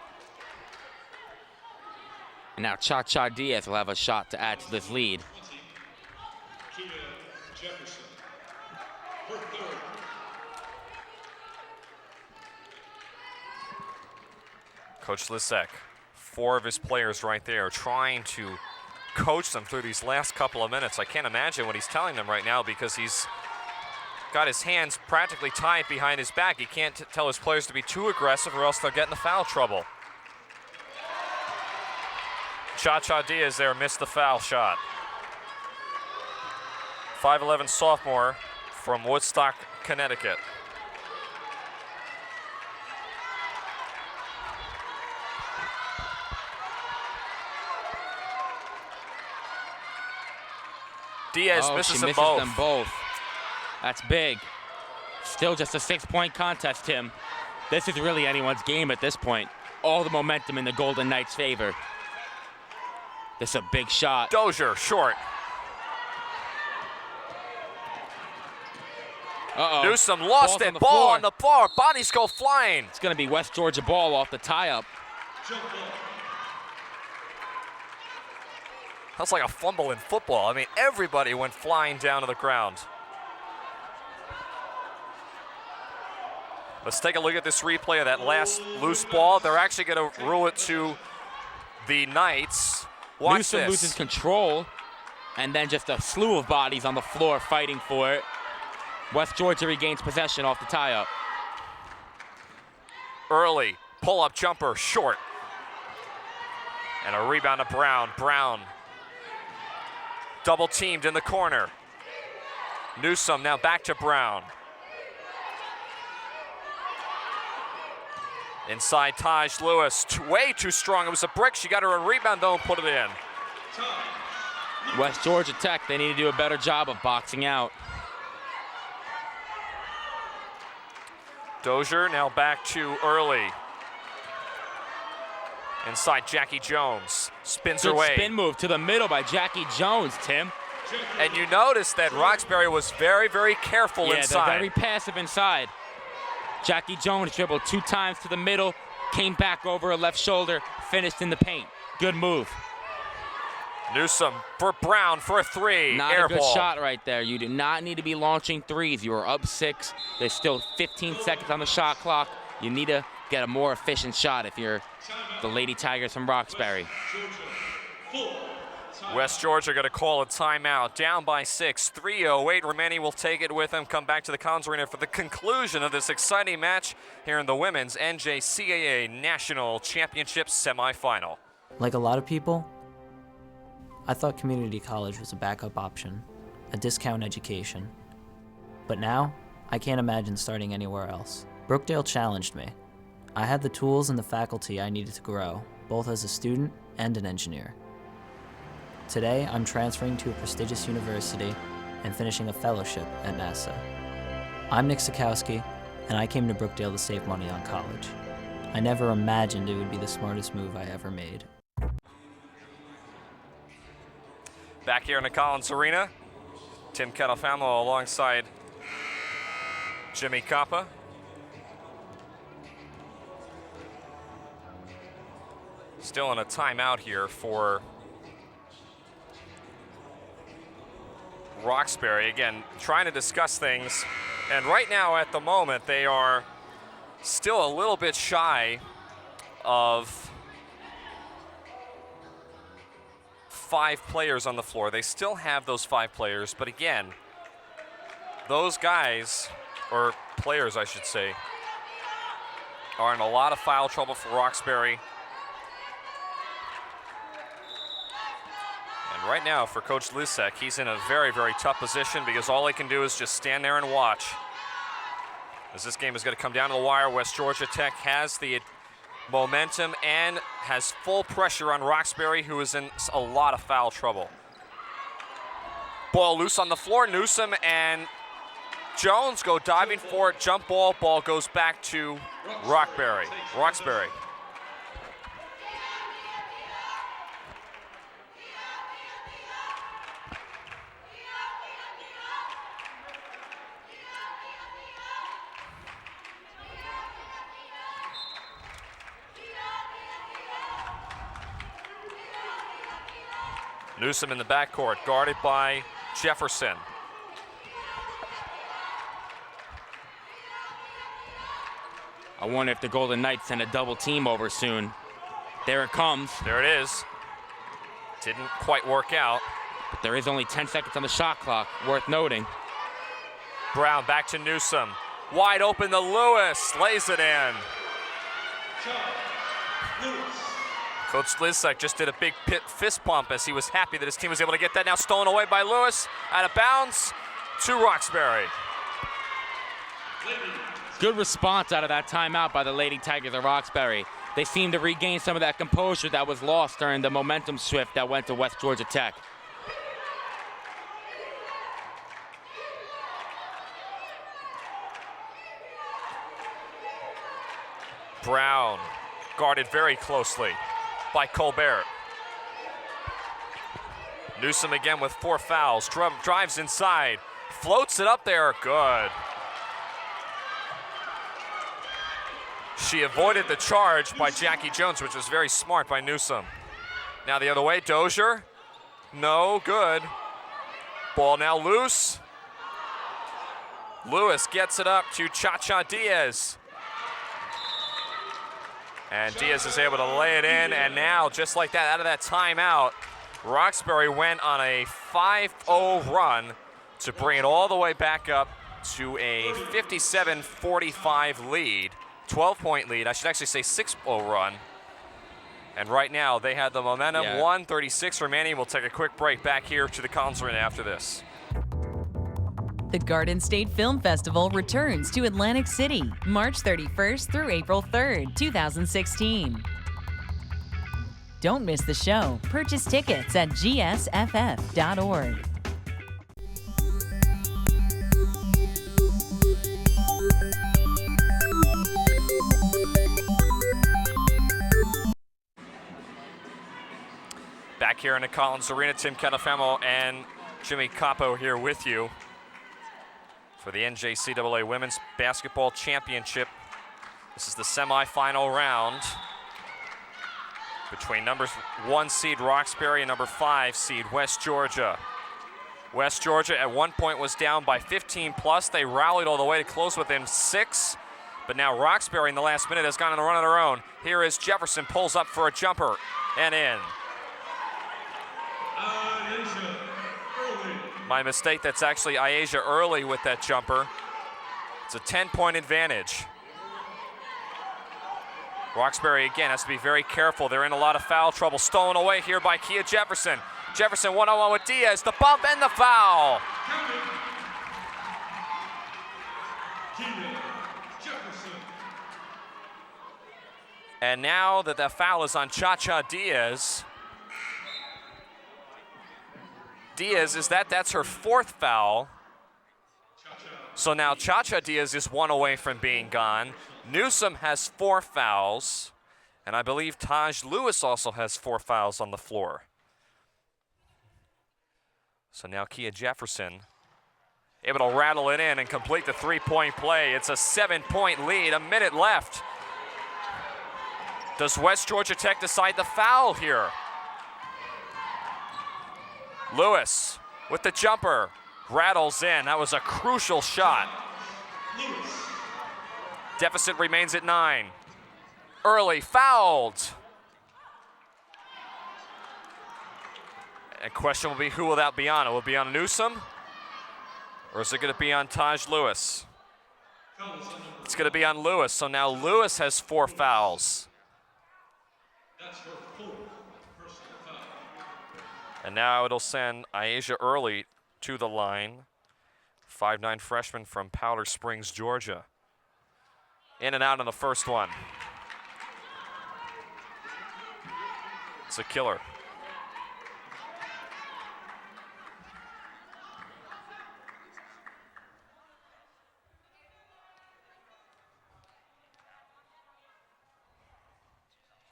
And now Cha-Cha Diaz will have a shot to add to this lead. Jefferson, her third. Coach Lisek, 4 of his players right there trying to coach them through these last couple of minutes. I can't imagine what he's telling them right now because he's got his hands practically tied behind his back. He can't tell his players to be too aggressive or else they'll get in the foul trouble. Cha-Cha Diaz there missed the foul shot. 5'11" sophomore from Woodstock, Connecticut. Diaz misses them both. That's big. Still just a 6-point contest, Tim. This is really anyone's game at this point. All the momentum in the Golden Knights' favor. This is a big shot. Dozier, short. Newsom lost it. Ball on the bar. Bodies go flying. It's going to be West Georgia ball off the tie-up. That's like a fumble in football. I mean, everybody went flying down to the ground. Let's take a look at this replay of that last loose ball. They're actually going to rule it to the Knights. Watch Newsom this. loses control, and then just a slew of bodies on the floor fighting for it. West Georgia regains possession off the tie-up. Early pull-up jumper, short. And a rebound to Brown. Brown double teamed in the corner. Newsom now back to Brown. Inside Taj Lewis, way too strong. It was a brick. She got her a rebound though and put it in. West Georgia Tech, they need to do a better job of boxing out. Dozier now back to Early. Inside Jackie Jones, spins her Good way. spin move to the middle by Jackie Jones, Tim. And you notice that Ruxbury was very, very careful inside. They're very passive inside. Jackie Jones dribbled 2 times to the middle, came back over her left shoulder, finished in the paint. Good move. Newsom for Brown for a 3. Not Air a good ball. shot right there. You do not need to be launching threes. You are up 6. There's still 15 seconds on the shot clock. You need to get a more efficient shot if you're the Lady Tigers from Ruxbury. West Georgia going to call a timeout, down by 6, 3:08 remaining. We'll take it with them, come back to the Collins Arena for the conclusion of this exciting match here in the Women's NJCAA National Championship semifinal. Like a lot of people, I thought community college was a backup option, a discount education. But now, I can't imagine starting anywhere else. Brookdale challenged me. I had the tools and the faculty I needed to grow, both as a student and an engineer. Today, I'm transferring to a prestigious university and finishing a fellowship at NASA. I'm Nick Sikowski, and I came to Brookdale to save money on college. I never imagined it would be the smartest move I ever made. Back here in the Collins Arena, Tim Catalfamo alongside Jimmy Kappa. Still in a timeout here for Ruxbury. Again, trying to discuss things. And right now, at the moment, they are still a little bit shy of 5 players on the floor. They still have those 5 players, but again, those guys, or players I should say, are in a lot of foul trouble for Ruxbury. And right now for Coach Lisek, he's in a very, very tough position because all he can do is just stand there and watch. As this game is going to come down to the wire, West Georgia Tech has the momentum and has full pressure on Ruxbury, who is in a lot of foul trouble. Ball loose on the floor. Newsom and Jones go diving for it. Jump ball. Ball goes back to Ruxbury. Newsom in the backcourt, guarded by Jefferson. I wonder if the Golden Knights send a double team over soon. There it comes. There it is. Didn't quite work out. But there is only 10 seconds on the shot clock, worth noting. Brown back to Newsom. Wide open to Lewis, lays it in. Coach Lisek just did a big fist pump as he was happy that his team was able to get that. Now stolen away by Lewis, out of bounds to Ruxbury. Good response out of that timeout by the Lady Tigers of Ruxbury. They seem to regain some of that composure that was lost during the momentum shift that went to West Georgia Tech. Brown guarded very closely by Colbert. Newsom again with 4 fouls. Drives inside, floats it up there. Good. She avoided the charge by Jackie Jones, which was very smart by Newsom. Now the other way, Dozier. No, good. Ball now loose. Lewis gets it up to Cha-Cha Diaz. And Diaz is able to lay it in, and now, just like that, out of that timeout, Ruxbury went on a 5-0 run to bring it all the way back up to a 57-45 lead, 12-point lead. I should actually say 6-0 run. And right now, they had the momentum. 1:36 remaining. We'll take a quick break back here to the Collins Arena after this. The Garden State Film Festival returns to Atlantic City, March 31st through April 3rd, 2016. Don't miss the show. Purchase tickets at gsff.org. Back here in the Collins Arena, Tim Catafamo and Jimmy Capo here with you for the NJCAA Women's Basketball Championship. This is the semifinal round between number 1 seed Ruxbury and number 5 seed West Georgia. West Georgia at one point was down by 15 plus. They rallied all the way to close within 6, But now Ruxbury in the last minute has gone on a run of their own. Here is Jefferson, pulls up for a jumper and in. My mistake, that's actually Iasia early with that jumper. It's a 10-point advantage. Ruxbury again has to be very careful. They're in a lot of foul trouble. Stolen away here by Kia Jefferson. Jefferson one-on-one with Diaz. The bump and the foul. And now that the foul is on Cha-Cha Diaz. Diaz, that's her fourth foul. So now Cha-Cha Diaz is one away from being gone. Newsom has 4 fouls. And I believe Taj Lewis also has 4 fouls on the floor. So now Kia Jefferson able to rattle it in and complete the 3-point play. It's a 7-point lead, a minute left. Does West Georgia Tech decide the foul here? Lewis with the jumper, rattles in. That was a crucial shot. Deficit remains at 9. Early fouled. And question will be, who will that be on? It will be on Newsom? Or is it going to be on Taj Lewis? It's going to be on Lewis. So now Lewis has 4 fouls. And now it'll send Iasia Early to the line. 5'9" freshman from Powder Springs, Georgia. In and out on the first one. It's a killer.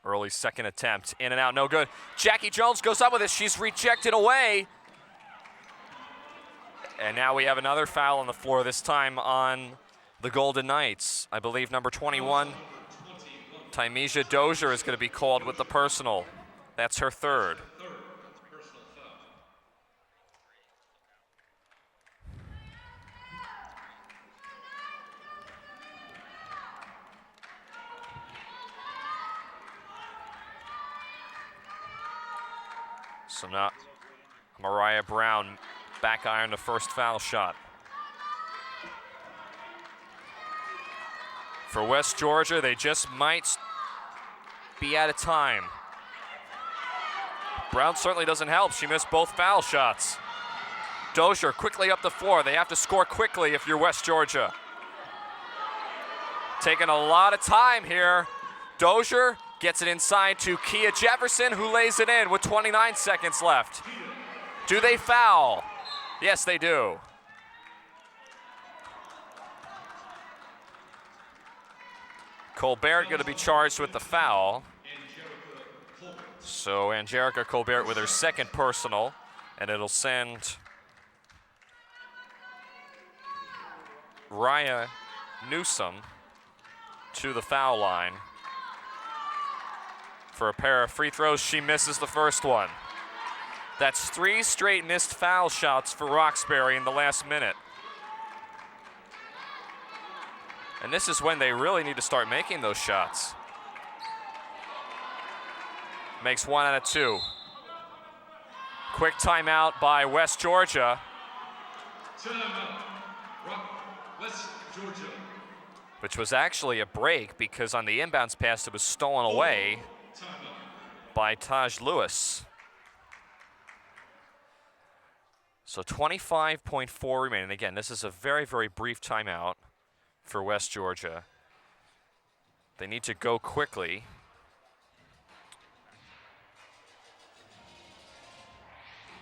Early second attempt, in and out, no good. Jackie Jones goes up with it, she's rejected away. And now we have another foul on the floor, this time on the Golden Knights. I believe number 21, Tymesia Dozier, is going to be called with the personal. That's her 3rd. So now Mariah Brown back iron the first foul shot. For West Georgia, they just might be out of time. Brown certainly doesn't help. She missed both foul shots. Dozier quickly up the floor. They have to score quickly if you're West Georgia. Taking a lot of time here. Dozier gets it inside to Kia Jefferson, who lays it in with 29 seconds left. Do they foul? Yes, they do. Colbert going to be charged with the foul. So Angelica Colbert with her 2nd personal, and it'll send Raya Newsom to the foul line. For a pair of free throws, she misses the first one. That's 3 straight missed foul shots for Ruxbury in the last minute. And this is when they really need to start making those shots. Makes 1 out of 2. Quick timeout by West Georgia. Timeout. West Georgia. Which was actually a break because on the inbounds pass it was stolen away by Taj Lewis. So 25.4 remaining. Again, this is a very, very brief timeout for West Georgia. They need to go quickly.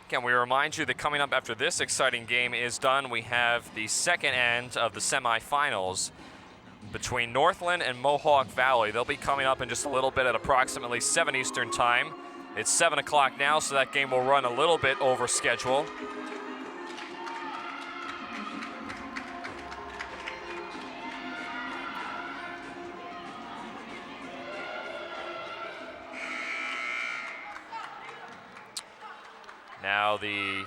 Again, we remind you that coming up after this exciting game is done, we have the second end of the semifinals between Northland and Mohawk Valley. They'll be coming up in just a little bit at approximately 7 Eastern time. It's 7 o'clock now, so that game will run a little bit over schedule. Now the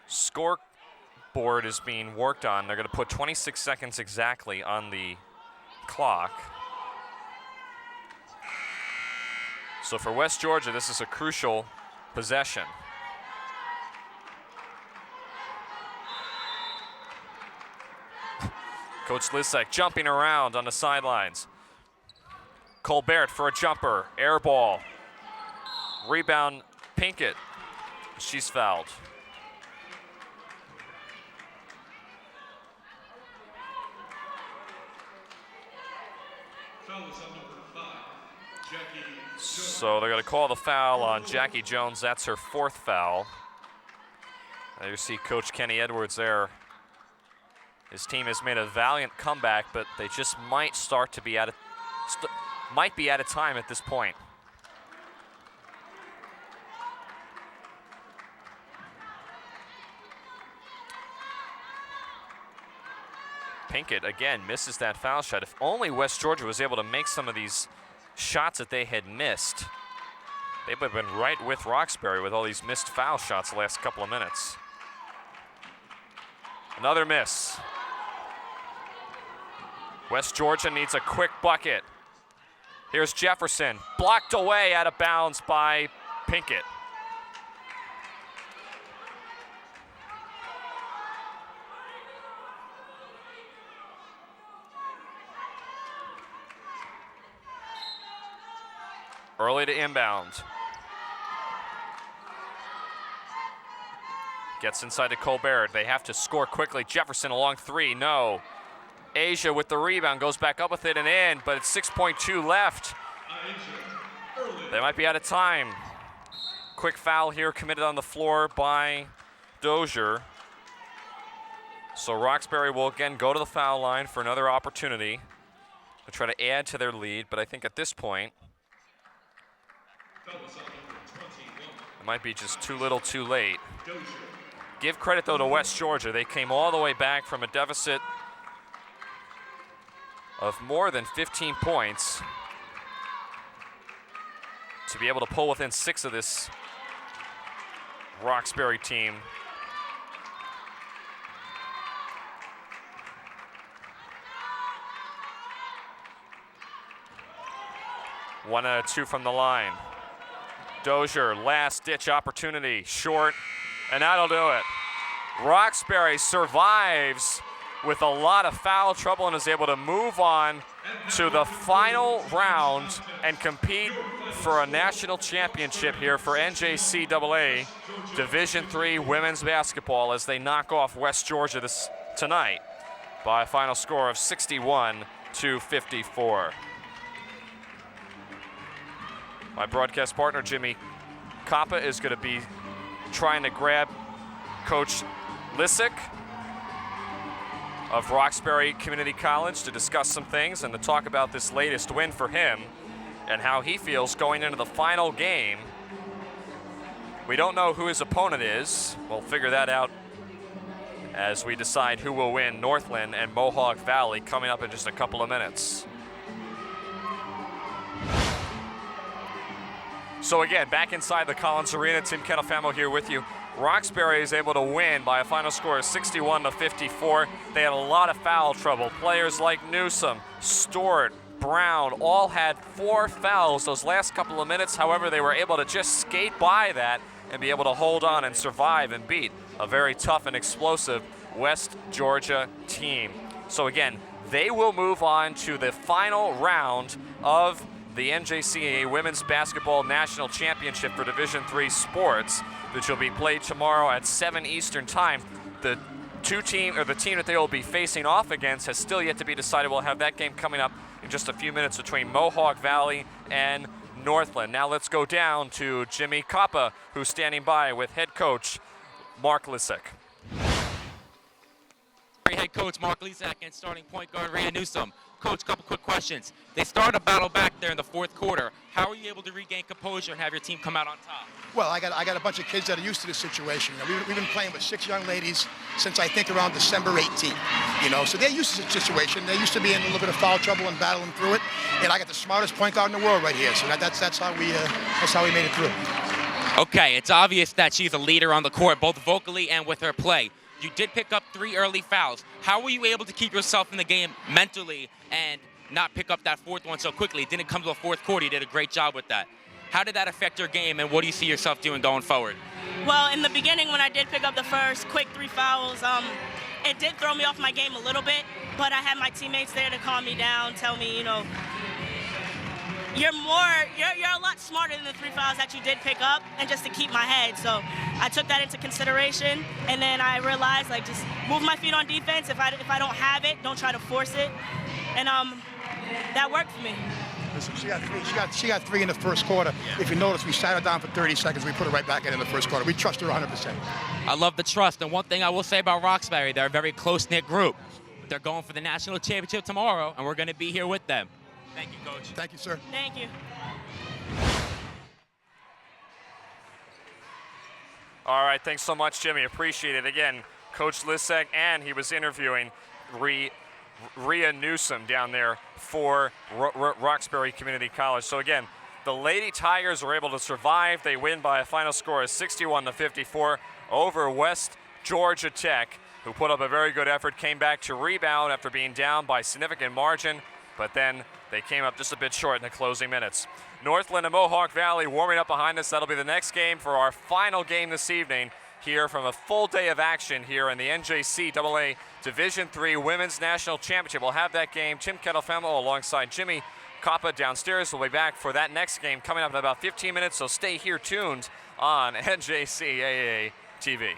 score board is being worked on. They're going to put 26 seconds exactly on the clock. So for West Georgia, this is a crucial possession. Coach Lisek jumping around on the sidelines. Colbert for a jumper, air ball. Rebound, Pinkett. She's fouled. So they're going to call the foul on Jackie Jones. That's her 4th foul. There you see Coach Kenny Edwards there. His team has made a valiant comeback, but they just might start to be out of time at this point. Pinkett again misses that foul shot. If only West Georgia was able to make some of these shots that they had missed, they would have been right with Ruxbury with all these missed foul shots the last couple of minutes. Another miss. West Georgia needs a quick bucket. Here's Jefferson, blocked away out of bounds by Pinkett. Early to inbound. Gets inside to Colbert. They have to score quickly. Jefferson along 3, no. Asia with the rebound, goes back up with it and in, but it's 6.2 left. They might be out of time. Quick foul here committed on the floor by Dozier. So Ruxbury will again go to the foul line for another opportunity to try to add to their lead, but I think at this point, it might be just too little too late. Give credit though to West Georgia. They came all the way back from a deficit of more than 15 points to be able to pull within 6 of this Ruxbury team. One out of 2 from the line. Dozier, last-ditch opportunity, short, and that'll do it. Ruxbury survives with a lot of foul trouble and is able to move on to the final round and compete for a national championship here for NJCAA Division III women's basketball as they knock off West Georgia tonight by a final score of 61-54. My broadcast partner, Jimmy Kappa, is going to be trying to grab Coach Lisek of Ruxbury Community College to discuss some things and to talk about this latest win for him and how he feels going into the final game. We don't know who his opponent is. We'll figure that out as we decide who will win Northland and Mohawk Valley coming up in just a couple of minutes. So again, back inside the Collins Arena, Tim Kettlefamo here with you. Ruxbury is able to win by a final score of 61-54. They had a lot of foul trouble. Players like Newsom, Stewart, Brown all had 4 fouls those last couple of minutes. However, they were able to just skate by that and be able to hold on and survive and beat a very tough and explosive West Georgia team. So again, they will move on to the final round of the NJCAA Women's Basketball National Championship for Division III sports, which will be played tomorrow at 7 Eastern Time. The team that they will be facing off against has still yet to be decided. We'll have that game coming up in just a few minutes between Mohawk Valley and Northland. Now let's go down to Jimmy Kappa, who's standing by with head coach Mark Lisek. Head coach Mark Lisek and starting point guard Rhea Newsom. Coach, couple quick questions. They started a battle back there in the 4th quarter. How are you able to regain composure and have your team come out on top? Well, I got a bunch of kids that are used to this situation. You know, we've been playing with 6 young ladies since I think around December 18th. You know, so they're used to the situation. They're used to being in a little bit of foul trouble and battling through it. And I got the smartest point guard in the world right here. So that's how we made it through. Okay, it's obvious that she's a leader on the court, both vocally and with her play. You did pick up 3 early fouls. How were you able to keep yourself in the game mentally and not pick up that 4th one so quickly? It didn't come to a 4th quarter. You did a great job with that. How did that affect your game, and what do you see yourself doing going forward? Well, in the beginning, when I did pick up the first quick 3 fouls, it did throw me off my game a little bit, but I had my teammates there to calm me down, tell me, you're a lot smarter than the 3 fouls that you did pick up, and just to keep my head. So I took that into consideration, and then I realized, just move my feet on defense. If I don't have it, don't try to force it, and that worked for me. Listen, she got 3 in the first quarter. Yeah. If you notice, we sat her down for 30 seconds. We put her right back in the first quarter. We trust her 100%. I love the trust, and one thing I will say about Ruxbury, they're a very close-knit group. They're going for the national championship tomorrow, and we're going to be here with them. Thank you, Coach. Thank you, sir. Thank you. All right, thanks so much, Jimmy. Appreciate it. Again, Coach Lissek, and he was interviewing Rhea Newsom down there for Ruxbury Community College. So again, the Lady Tigers were able to survive. They win by a final score of 61-54 over West Georgia Tech, who put up a very good effort, came back to rebound after being down by significant margin, but then they came up just a bit short in the closing minutes. Northland and Mohawk Valley warming up behind us. That'll be the next game for our final game this evening here from a full day of action here in the NJCAA Division III Women's National Championship. We'll have that game. Tim Kettlefemo alongside Jimmy Coppa downstairs. We'll be back for that next game coming up in about 15 minutes, so stay here tuned on NJCAA TV.